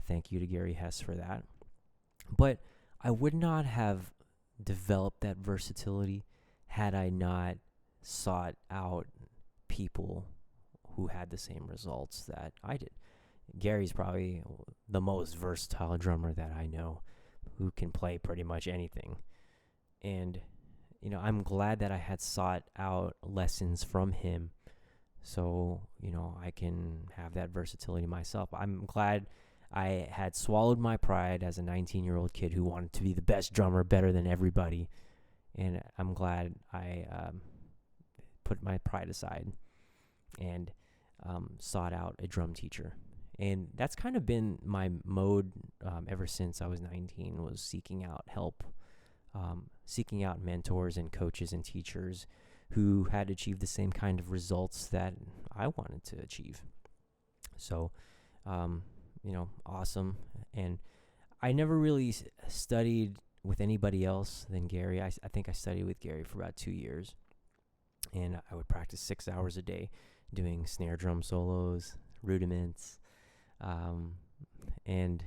thank you to Gary Hess for that. But I would not have developed that versatility had I not sought out people who had the same results that I did. Gary's probably the most versatile drummer that I know, who can play pretty much anything. And I'm glad that I had sought out lessons from him so, I can have that versatility myself. I'm glad I had swallowed my pride as a 19-year-old kid who wanted to be the best drummer, better than everybody. And I'm glad I put my pride aside and sought out a drum teacher. And that's kind of been my mode ever since I was 19, was seeking out help, seeking out mentors and coaches and teachers who had achieved the same kind of results that I wanted to achieve. So, awesome. And I never really studied with anybody else than Gary. I think I studied with Gary for about 2 years. And I would practice 6 hours a day doing snare drum solos, rudiments, and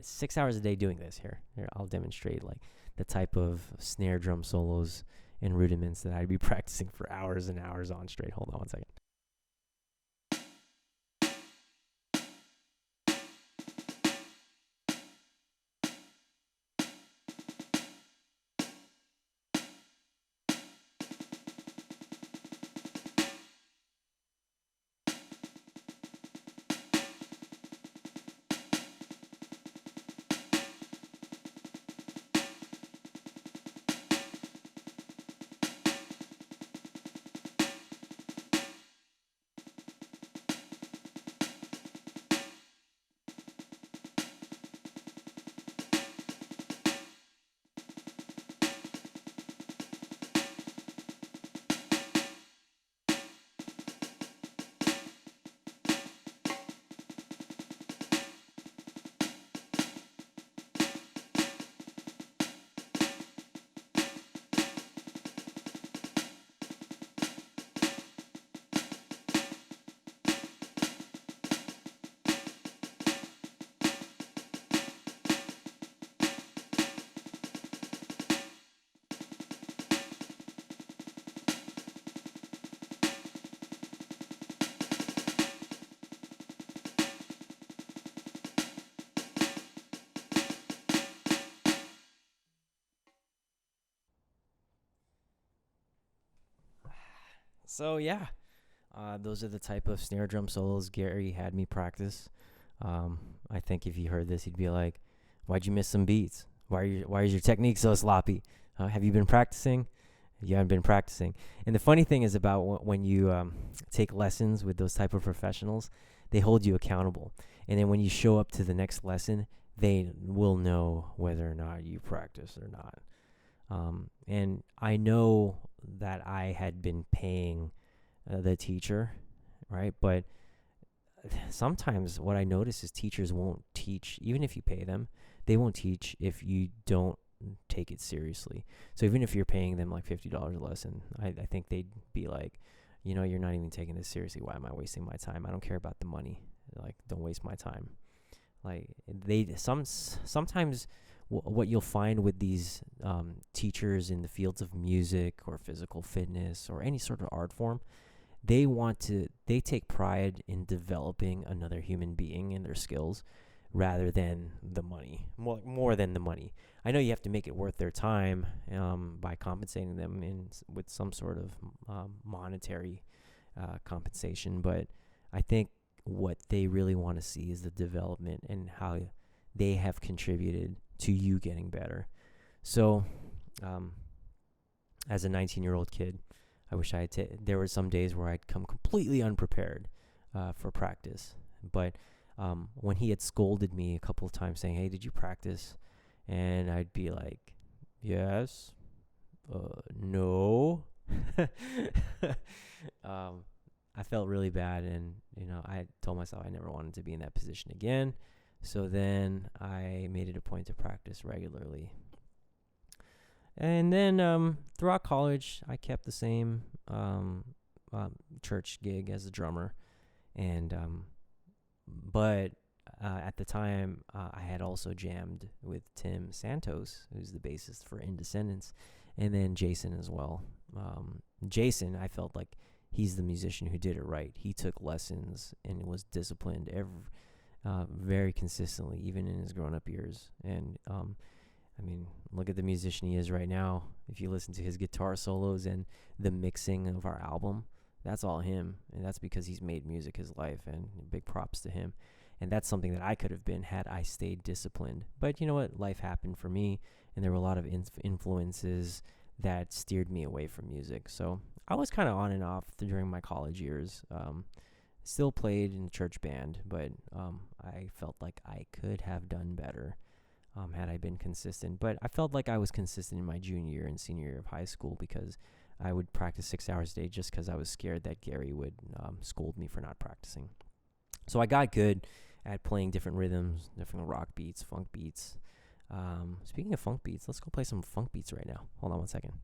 6 hours a day doing this. Here, I'll demonstrate like the type of snare drum solos and rudiments that I'd be practicing for hours and hours on straight. Hold on one second. So yeah, those are the type of snare drum solos Gary had me practice. I think if he heard this, he'd be like, "Why'd you miss some beats? Why is your technique so sloppy? Have you been practicing? You haven't been practicing." And the funny thing is about when you take lessons with those type of professionals, they hold you accountable. And then when you show up to the next lesson, they will know whether or not you practice or not. And I know that I had been paying the teacher, right? But sometimes what I notice is teachers won't teach, even if you pay them, they won't teach if you don't take it seriously. So even if you're paying them like $50 a lesson, I think they'd be like, you're not even taking this seriously. Why am I wasting my time? I don't care about the money. Like, don't waste my time. Like, sometimes what you'll find with these teachers in the fields of music or physical fitness or any sort of art form, they take pride in developing another human being and their skills rather than the money, more than the money. I know you have to make it worth their time by compensating them with some sort of monetary compensation, but I think what they really want to see is the development and how they have contributed to you getting better. So, as a 19-year-old kid, I wish I had there were some days where I'd come completely unprepared for practice. But when he had scolded me a couple of times saying, "Hey, did you practice?" And I'd be like, "Yes, no." I felt really bad, and I told myself I never wanted to be in that position again. So then I made it a point to practice regularly. And then throughout college, I kept the same church gig as a drummer, and but at the time, I had also jammed with Tim Santos, who's the bassist for Indescendants, and then Jason as well. Jason, I felt like he's the musician who did it right. He took lessons and was disciplined very consistently, even in his grown-up years. And look at the musician he is right now. If you listen to his guitar solos and the mixing of our album, that's all him. And that's because he's made music his life, and big props to him. And that's something that I could have been had I stayed disciplined. But you know what? Life happened for me, and there were a lot of influences that steered me away from music. So I was kind of on and off during my college years. Still played in the church band, but I felt like I could have done better had I been consistent. But I felt like I was consistent in my junior year and senior year of high school because I would practice 6 hours a day just because I was scared that Gary would scold me for not practicing. So I got good at playing different rhythms, different rock beats, funk beats. Speaking of funk beats, let's go play some funk beats right now. Hold on one second.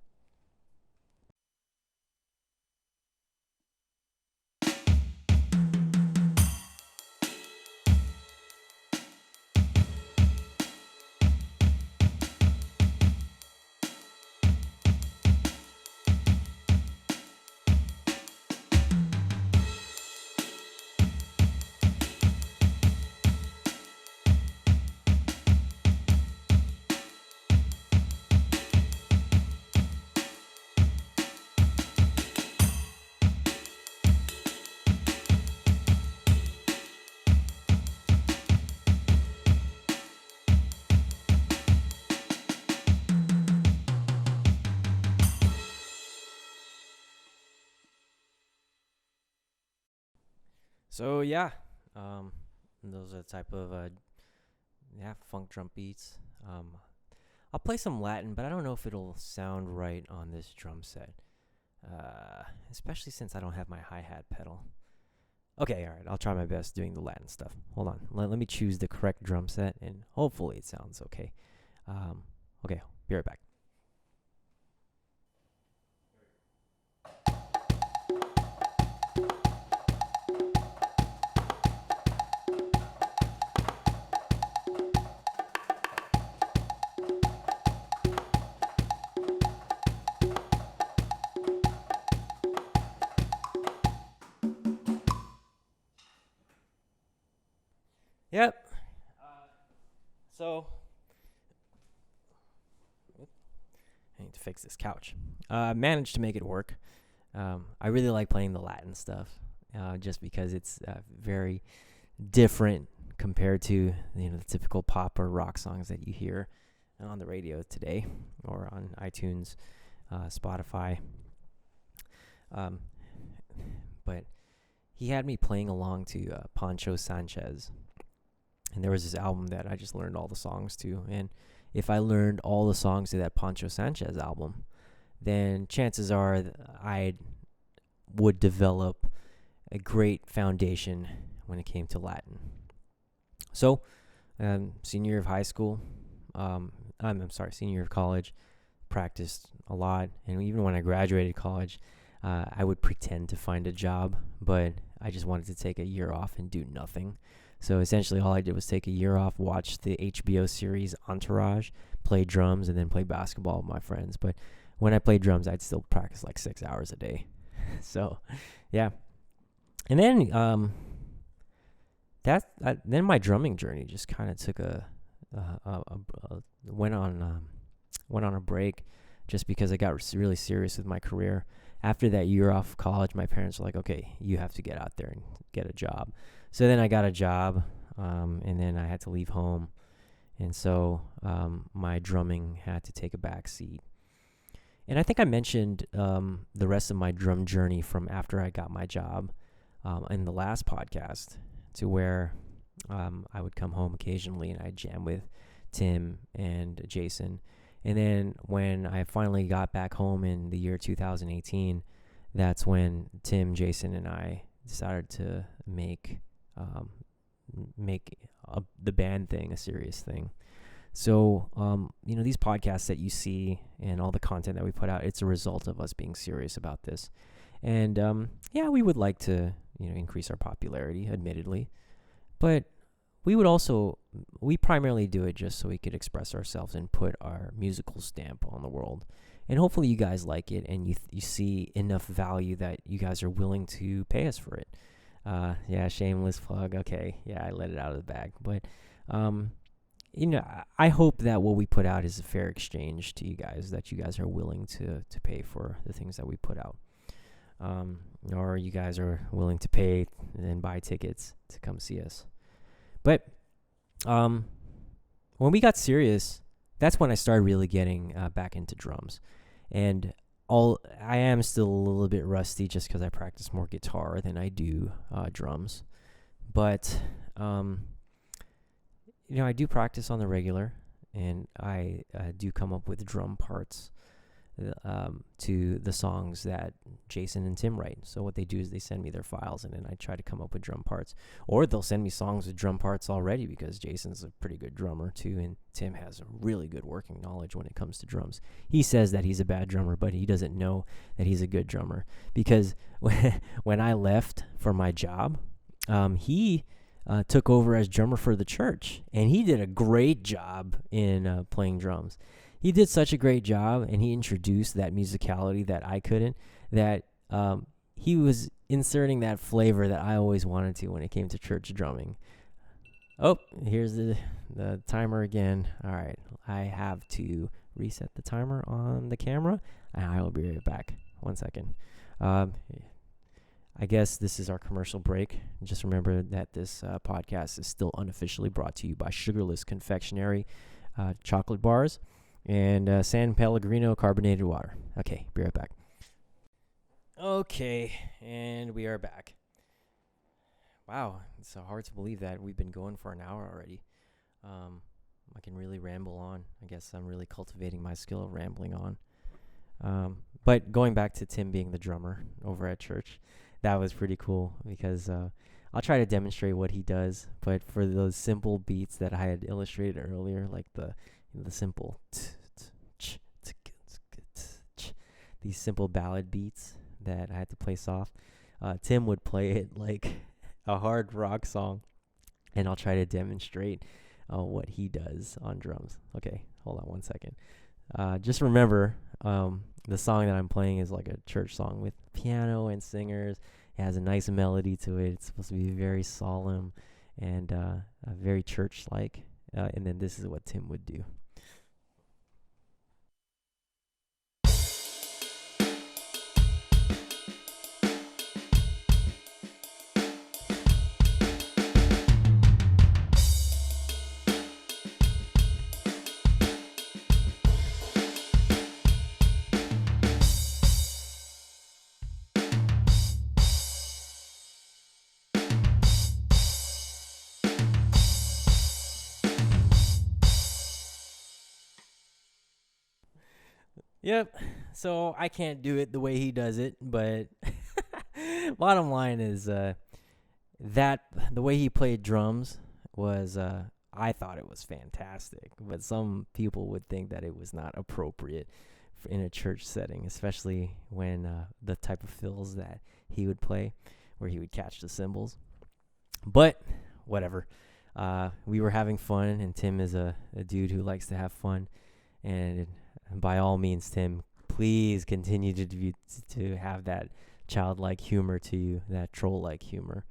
So yeah, those are the type of funk drum beats. I'll play some Latin, but I don't know if it'll sound right on this drum set, especially since I don't have my hi-hat pedal. Okay, all right, I'll try my best doing the Latin stuff. Hold on, let me choose the correct drum set, and hopefully it sounds okay. Okay, be right back. Yep. So I need to fix this couch. I managed to make it work. I really like playing the Latin stuff, just because it's very different compared to the typical pop or rock songs that you hear on the radio today or on iTunes, Spotify. But he had me playing along to Pancho Sanchez. And there was this album that I just learned all the songs to. And if I learned all the songs to that Pancho Sanchez album, then chances are that I would develop a great foundation when it came to Latin. So, senior year of high school, senior year of college, practiced a lot. And even when I graduated college, I would pretend to find a job, but I just wanted to take a year off and do nothing. So essentially all I did was take a year off, watch the HBO series Entourage, play drums, and then play basketball with my friends. But when I played drums, I'd still practice like 6 hours a day. So, yeah. And then then my drumming journey just kind of took went on a break, just because I got really serious with my career. After that year off college, my parents were like, okay, you have to get out there and get a job. So then I got a job, and then I had to leave home. And so my drumming had to take a back seat. And I think I mentioned the rest of my drum journey from after I got my job in the last podcast, to where I would come home occasionally and I'd jam with Tim and Jason. And then when I finally got back home in the year 2018, that's when Tim, Jason, and I decided to make the band thing a serious thing. So, these podcasts that you see and all the content that we put out, it's a result of us being serious about this. And, we would like to, increase our popularity, admittedly. But we primarily do it just so we could express ourselves and put our musical stamp on the world. And hopefully you guys like it and you see enough value that you guys are willing to pay us for it. Shameless plug. Okay, I let it out of the bag. But, I hope that what we put out is a fair exchange to you guys, that you guys are willing to pay for the things that we put out. Or you guys are willing to pay and buy tickets to come see us. But when we got serious, that's when I started really getting back into drums. And I am still a little bit rusty just because I practice more guitar than I do drums. But, I do practice on the regular, and I do come up with drum parts to the songs that Jason and Tim write. So what they do is they send me their files, and then I try to come up with drum parts. Or they'll send me songs with drum parts already, because Jason's a pretty good drummer too, and Tim has a really good working knowledge when it comes to drums. He says that he's a bad drummer, but he doesn't know that he's a good drummer, because when I left for my job, he took over as drummer for the church, and he did a great job in playing drums. He did such a great job, and he introduced that musicality that I couldn't, that he was inserting that flavor that I always wanted to when it came to church drumming. Oh, here's the timer again. All right, I have to reset the timer on the camera, and I will be right back. 1 second. I guess this is our commercial break. Just remember that this podcast is still unofficially brought to you by Sugarless Confectionery chocolate bars and San Pellegrino carbonated water. Okay, be right back. Okay, and we are back. Wow, it's hard to believe that we've been going for an hour already. I can really ramble on. I guess I'm really cultivating my skill of rambling on. But going back to Tim being the drummer over at church, that was pretty cool, because I'll try to demonstrate what he does. But for those simple beats that I had illustrated earlier, like the simple these simple ballad beats that I had to play soft, Tim would play it like a hard rock song, and I'll try to demonstrate what he does on drums. Okay, hold on 1 second. Just remember, the song that I'm playing is like a church song with piano and singers. It has a nice melody to it. It's supposed to be very solemn and very church-like. And then this is what Tim would do. Yep. So I can't do it the way he does it, but bottom line is that the way he played drums was I thought it was fantastic, but some people would think that it was not appropriate in a church setting, especially when the type of fills that he would play, where he would catch the cymbals. But whatever. We were having fun, and Tim is a dude who likes to have fun. And by all means, Tim, please continue to have that childlike humor to you, that troll-like humor.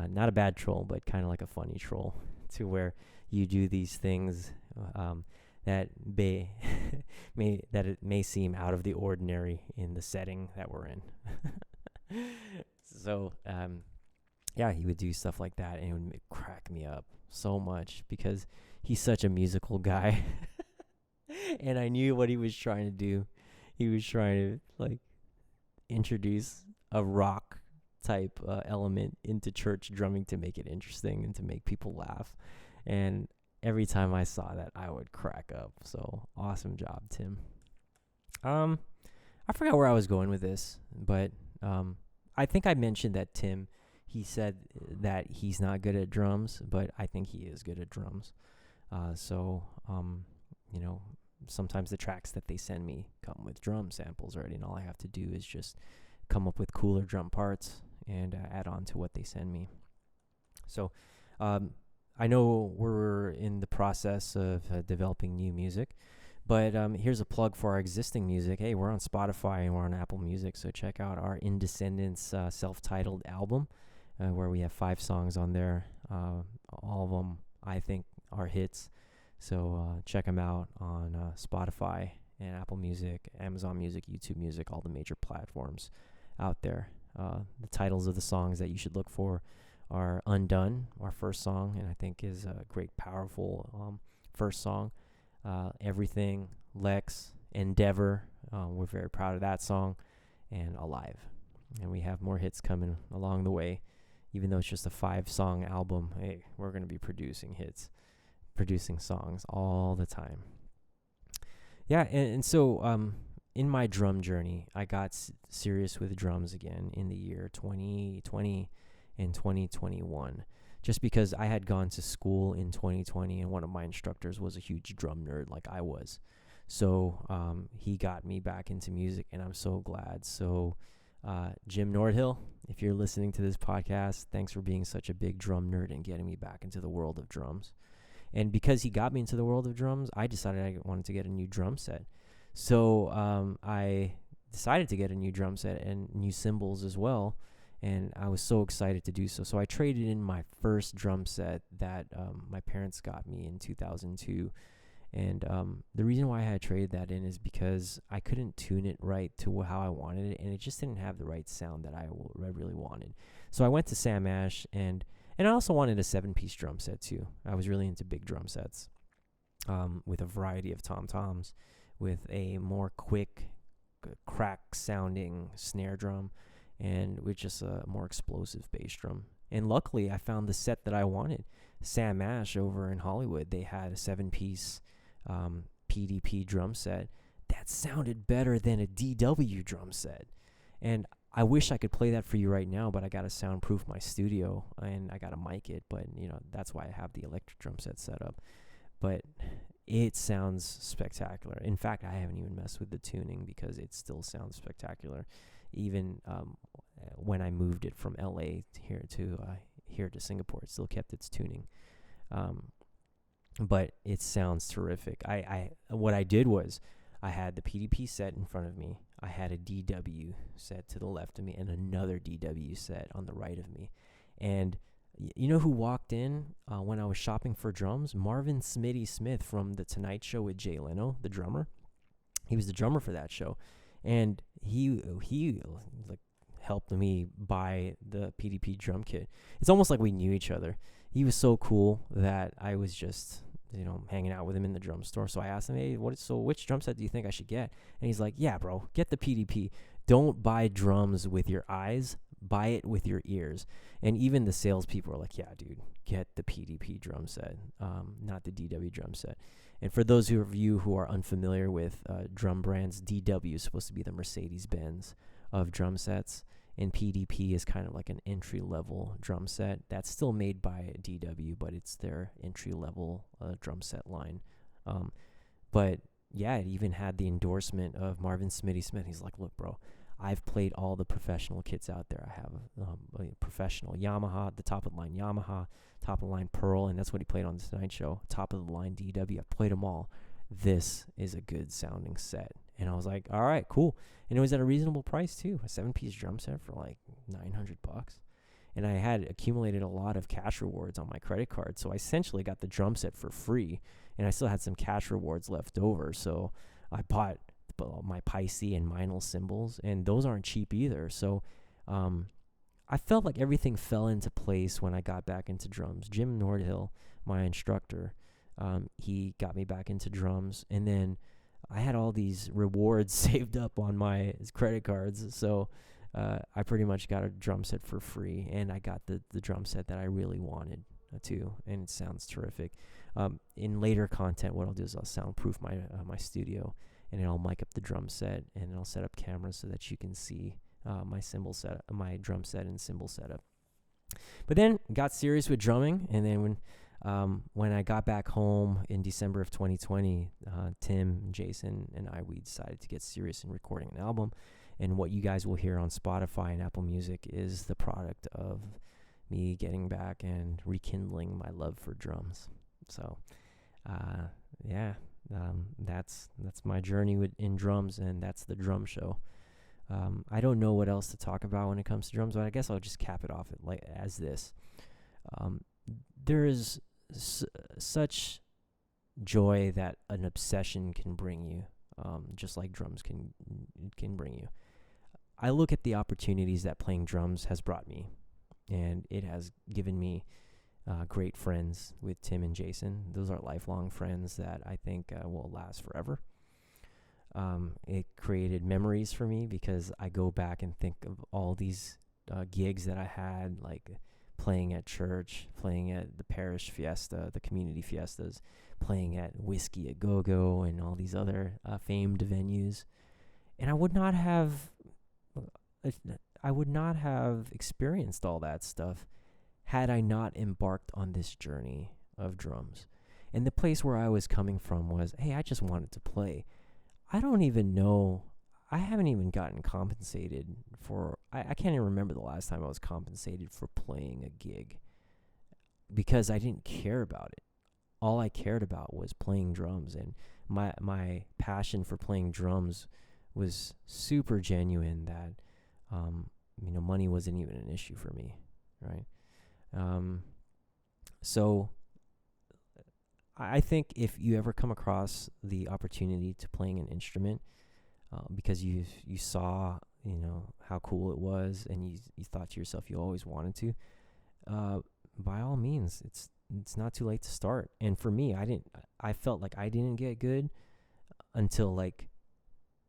Not a bad troll, but kind of like a funny troll, to where you do these things that it may seem out of the ordinary in the setting that we're in. So, yeah, he would do stuff like that, and it would crack me up so much because he's such a musical guy. And I knew what he was trying to do. He was trying to introduce a rock type element into church drumming to make it interesting and to make people laugh. And every time I saw that, I would crack up. So awesome job, Tim. I forgot where I was going with this, but I think I mentioned that Tim, he said that he's not good at drums, but I think he is good at drums. So sometimes the tracks that they send me come with drum samples already, and all I have to do is just come up with cooler drum parts and add on to what they send me. So I know we're in the process of developing new music, but here's a plug for our existing music. Hey, we're on Spotify and we're on Apple Music, so check out our Indescendants self-titled album, where we have 5 songs on there. All of them, I think, are hits. So check them out on Spotify and Apple Music, Amazon Music, YouTube Music, all the major platforms out there. The titles of the songs that you should look for are Undone, our first song, and I think is a great, powerful first song. Everything, Lex, Endeavor, we're very proud of that song, and Alive. And we have more hits coming along the way. Even though it's just a 5-song album, hey, we're going to be producing hits, producing songs all the time. Yeah, and so in my drum journey, I got serious with drums again in the year 2020 and 2021, just because I had gone to school in 2020, and one of my instructors was a huge drum nerd like I was. So he got me back into music, and I'm so glad. So Jim Nordhill, if you're listening to this podcast, thanks for being such a big drum nerd and getting me back into the world of drums. And because he got me into the world of drums, I decided I wanted to get a new drum set. So I decided to get a new drum set and new cymbals as well, and I was so excited to do so. So I traded in my first drum set that my parents got me in 2002. And the reason why I had traded that in is because I couldn't tune it right to how I wanted it, and it just didn't have the right sound that I really wanted. So I went to Sam Ash, and I also wanted a 7-piece drum set too. I was really into big drum sets with a variety of tom-toms, with a more quick, crack-sounding snare drum, and with just a more explosive bass drum. And luckily, I found the set that I wanted. Sam Ash over in Hollywood, they had a 7-piece PDP drum set that sounded better than a DW drum set. And I wish I could play that for you right now, but I got to soundproof my studio and I got to mic it. But, that's why I have the electric drum set set up. But it sounds spectacular. In fact, I haven't even messed with the tuning because it still sounds spectacular. Even when I moved it from LA here to Singapore, it still kept its tuning. But it sounds terrific. What I did was I had the PDP set in front of me. I had a DW set to the left of me and another DW set on the right of me. And you know who walked in when I was shopping for drums? Marvin Smitty Smith from The Tonight Show with Jay Leno, the drummer. He was the drummer for that show. And he helped me buy the PDP drum kit. It's almost like we knew each other. He was so cool that I was just, hanging out with him in the drum store. So I asked him, hey, which drum set do you think I should get? And he's like, yeah, bro, get the PDP. Don't buy drums with your eyes. Buy it with your ears. And even the salespeople are like, yeah, dude, get the PDP drum set, not the DW drum set. And for those of you who are unfamiliar with drum brands, DW is supposed to be the Mercedes-Benz of drum sets. and PDP is kind of like an entry-level drum set that's still made by DW, but it's their entry-level drum set line. But yeah, it even had the endorsement of Marvin Smitty Smith. He's like, look, bro, I've played all the professional kits out there. I have a professional Yamaha, the top-of-the-line Yamaha, top-of-the-line Pearl, and that's what he played on the Tonight Show, top-of-the-line DW. I've played them all. This is a good sounding set. And I was like, all right, cool. And it was at a reasonable price too, a 7-piece drum set for like $900. And I had accumulated a lot of cash rewards on my credit card, so I essentially got the drum set for free, and I still had some cash rewards left over. So I bought my Pisces and Meinl cymbals, and those aren't cheap either. So I felt like everything fell into place when I got back into drums. Jim Nordhill, my instructor, he got me back into drums, and then I had all these rewards saved up on my credit cards, so I pretty much got a drum set for free, and I got the drum set that I really wanted too, and it sounds terrific. In later content, what I'll do is I'll soundproof my studio, and then I'll mic up the drum set, and I'll set up cameras so that you can see my cymbal set, my drum set and cymbal setup. But then got serious with drumming, and then when I got back home in December of 2020, Tim, Jason, and we decided to get serious in recording an album. And what you guys will hear on Spotify and Apple Music is the product of me getting back and rekindling my love for drums. So, that's my journey in drums, and that's the drum show. I don't know what else to talk about when it comes to drums, but I guess I'll just cap it off as this. There is such joy that an obsession can bring you, just like drums can bring you. I look at the opportunities that playing drums has brought me, and it has given me great friends with Tim and Jason. Those are lifelong friends that I think will last forever. It created memories for me because I go back and think of all these gigs that I had, like playing at church, playing at the parish fiesta, the community fiestas, playing at Whiskey a Go-Go and all these other famed venues. And I would not have experienced all that stuff had I not embarked on this journey of drums. And the place where I was coming from was, hey, I just wanted to play. I don't even know. I haven't even gotten compensated for, I can't even remember the last time I was compensated for playing a gig because I didn't care about it. All I cared about was playing drums, and my passion for playing drums was super genuine that, money wasn't even an issue for me, right? So I think if you ever come across the opportunity to playing an instrument, because you saw, how cool it was, and you thought to yourself you always wanted to, by all means, it's not too late to start. And for me, I felt like I didn't get good until like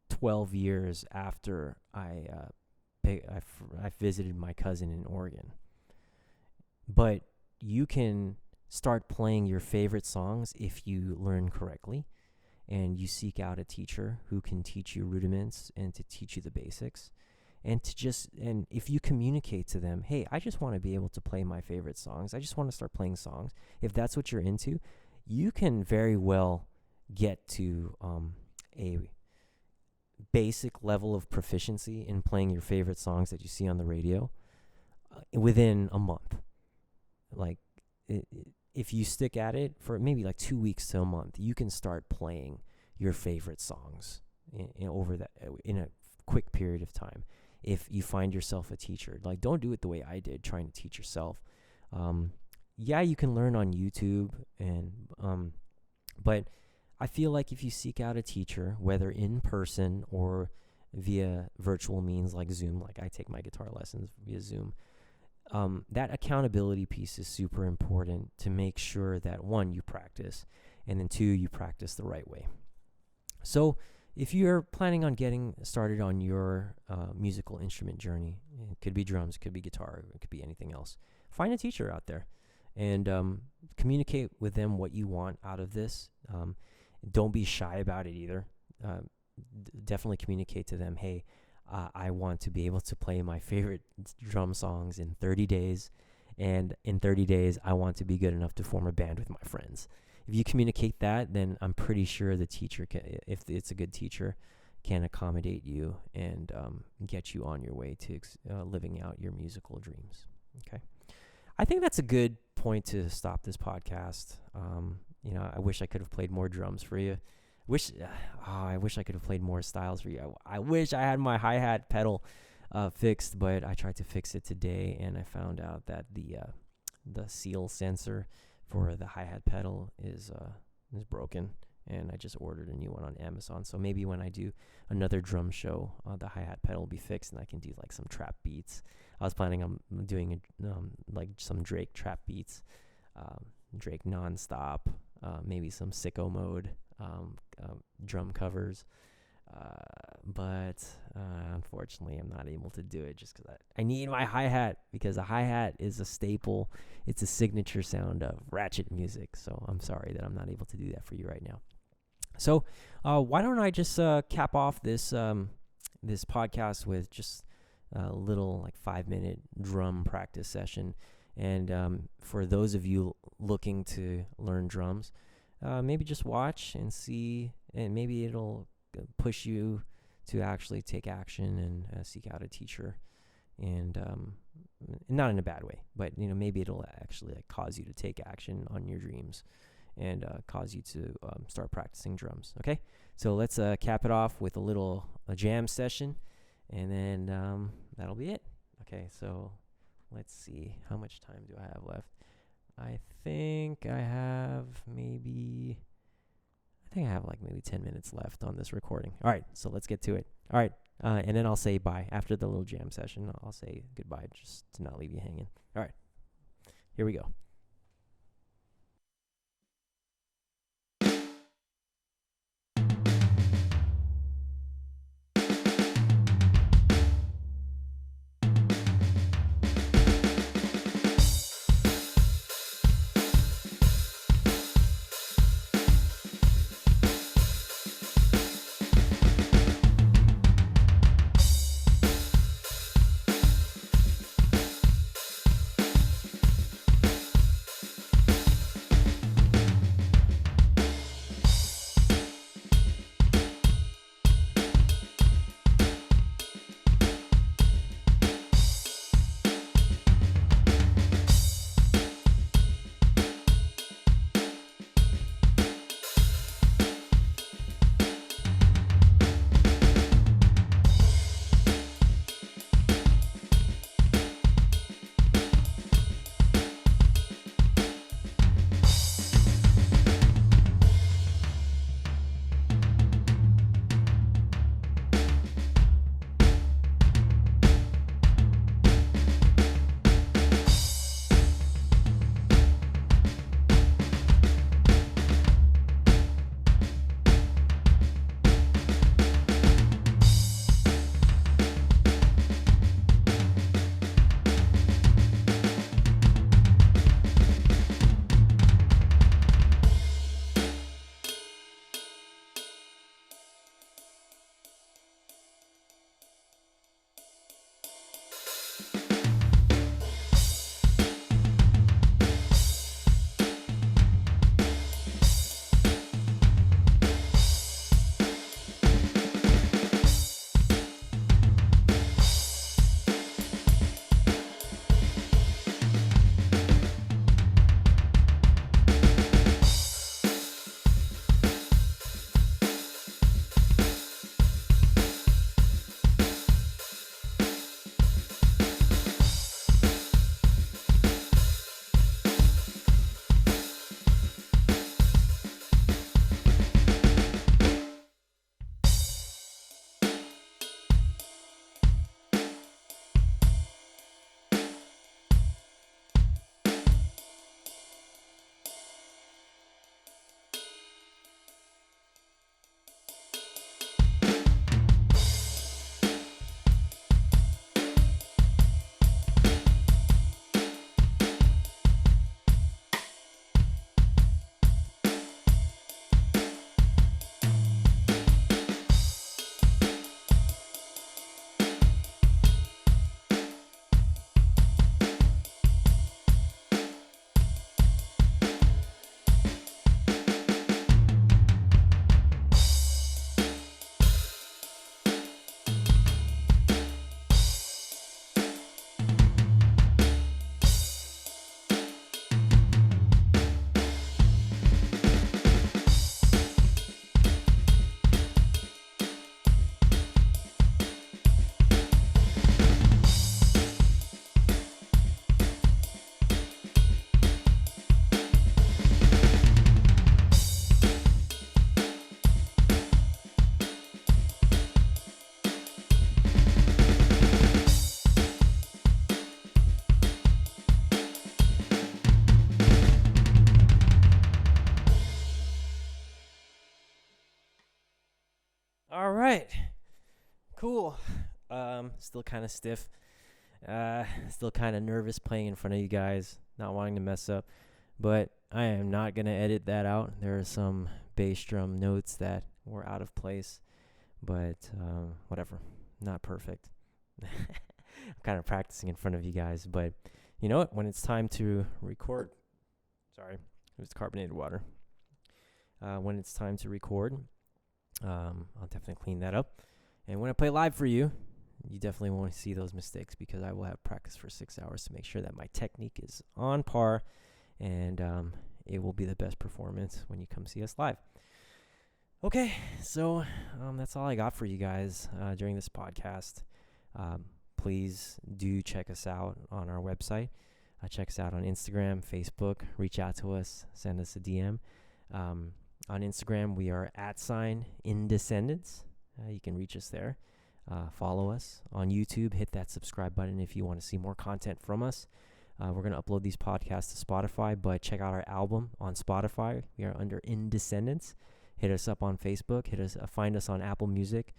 12 years after I visited my cousin in Oregon. But you can start playing your favorite songs if you learn correctly, and you seek out a teacher who can teach you rudiments and to teach you the basics, and if you communicate to them, hey, I just want to be able to play my favorite songs, I just want to start playing songs. If that's what you're into, you can very well get to a basic level of proficiency in playing your favorite songs that you see on the radio within a month. Like, if you stick at it for maybe like 2 weeks to a month, you can start playing your favorite songs in a quick period of time. If you find yourself a teacher, like, don't do it the way I did, trying to teach yourself. You can learn on YouTube, but I feel like if you seek out a teacher, whether in person or via virtual means like Zoom, like I take my guitar lessons via Zoom, that accountability piece is super important to make sure that, one, you practice, and then two, you practice the right way. So if you're planning on getting started on your musical instrument journey, it could be drums, it could be guitar, it could be anything else, find a teacher out there and communicate with them what you want out of this. Don't be shy about it either. Definitely communicate to them, hey, I want to be able to play my favorite drum songs in 30 days. And in 30 days, I want to be good enough to form a band with my friends. If you communicate that, then I'm pretty sure the teacher, if it's a good teacher, can accommodate you and get you on your way to living out your musical dreams. Okay. I think that's a good point to stop this podcast. I wish I could have played more drums for you. I wish I could have played more styles for you. I wish I had my hi-hat pedal fixed, but I tried to fix it today, and I found out that the seal sensor for the hi-hat pedal is broken, and I just ordered a new one on Amazon. So maybe when I do another drum show, the hi-hat pedal will be fixed, and I can do like some trap beats. I was planning on doing like some Drake trap beats, Drake nonstop, maybe some sicko mode drum covers. But unfortunately, I'm not able to do it just because I need my hi-hat, because a hi-hat is a staple. It's a signature sound of ratchet music. So I'm sorry that I'm not able to do that for you right now. So why don't I just cap off this podcast with just a little like 5-minute drum practice session. And for those of you looking to learn drums, maybe just watch and see, and maybe it'll push you to actually take action and seek out a teacher, and not in a bad way, but maybe it'll actually like cause you to take action on your dreams and cause you to start practicing drums. Okay, so let's cap it off with a jam session, and then that'll be it. Okay, so let's see, how much time do I have left? I think I have maybe 10 minutes left on this recording. All right, so let's get to it. All right, and then I'll say bye. After the little jam session, I'll say goodbye just to not leave you hanging. All right, here we go. Still kind of stiff. Still kind of nervous playing in front of you guys, not wanting to mess up. But I am not going to edit that out. There are some bass drum notes that were out of place. But whatever. Not perfect. I'm kind of practicing in front of you guys. But you know what? When it's time to record... Sorry, it was carbonated water. When it's time to record, I'll definitely clean that up. And when I play live for you, you definitely won't see those mistakes because I will have practice for 6 hours to make sure that my technique is on par, and it will be the best performance when you come see us live. Okay, so that's all I got for you guys during this podcast. Please do check us out on our website. Check us out on Instagram, Facebook. Reach out to us. Send us a DM. On Instagram, we are @Indescendants. You can reach us there. Follow us on YouTube. Hit that subscribe button if you want to see more content from us. We're going to upload these podcasts to Spotify, but check out our album on Spotify. We are under Indescendants. Hit us up on Facebook. Find us on Apple Music,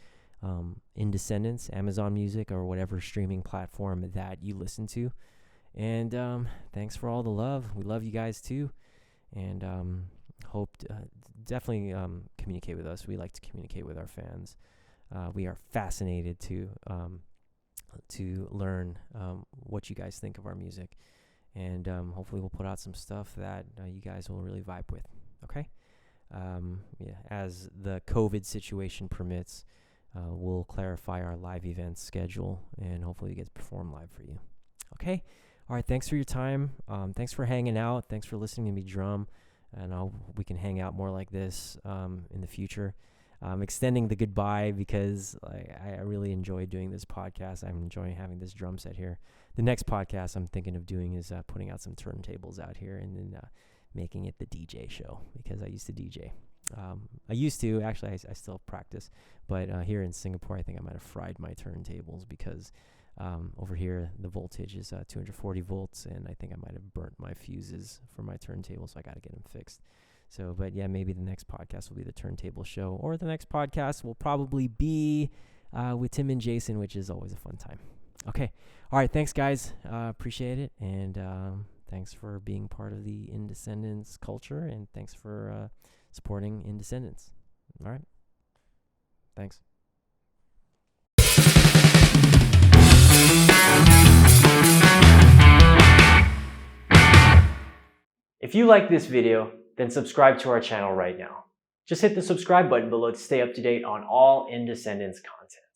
Indescendants, Amazon Music, or whatever streaming platform that you listen to. And thanks for all the love. We love you guys too. And definitely communicate with us. We like to communicate with our fans. We are fascinated to learn what you guys think of our music. And hopefully we'll put out some stuff that you guys will really vibe with. Okay? As the COVID situation permits, we'll clarify our live event schedule, and hopefully we get to perform live for you. Okay? All right, thanks for your time. Thanks for hanging out. Thanks for listening to me drum. And we can hang out more like this in the future. I'm extending the goodbye because I really enjoy doing this podcast. I'm enjoying having this drum set here. The next podcast I'm thinking of doing is putting out some turntables out here and then making it the DJ show, because I used to DJ. I still practice, but here in Singapore, I think I might have fried my turntables because over here the voltage is 240 volts, and I think I might have burnt my fuses for my turntables, so I got to get them fixed. So, but yeah, maybe the next podcast will be the turntable show, or the next podcast will probably be with Tim and Jason, which is always a fun time. Okay. All right. Thanks, guys. Appreciate it. And thanks for being part of the Indescendants culture, and thanks for supporting Indescendants. All right. Thanks. If you like this video, then subscribe to our channel right now. Just hit the subscribe button below to stay up to date on all Indescendants content.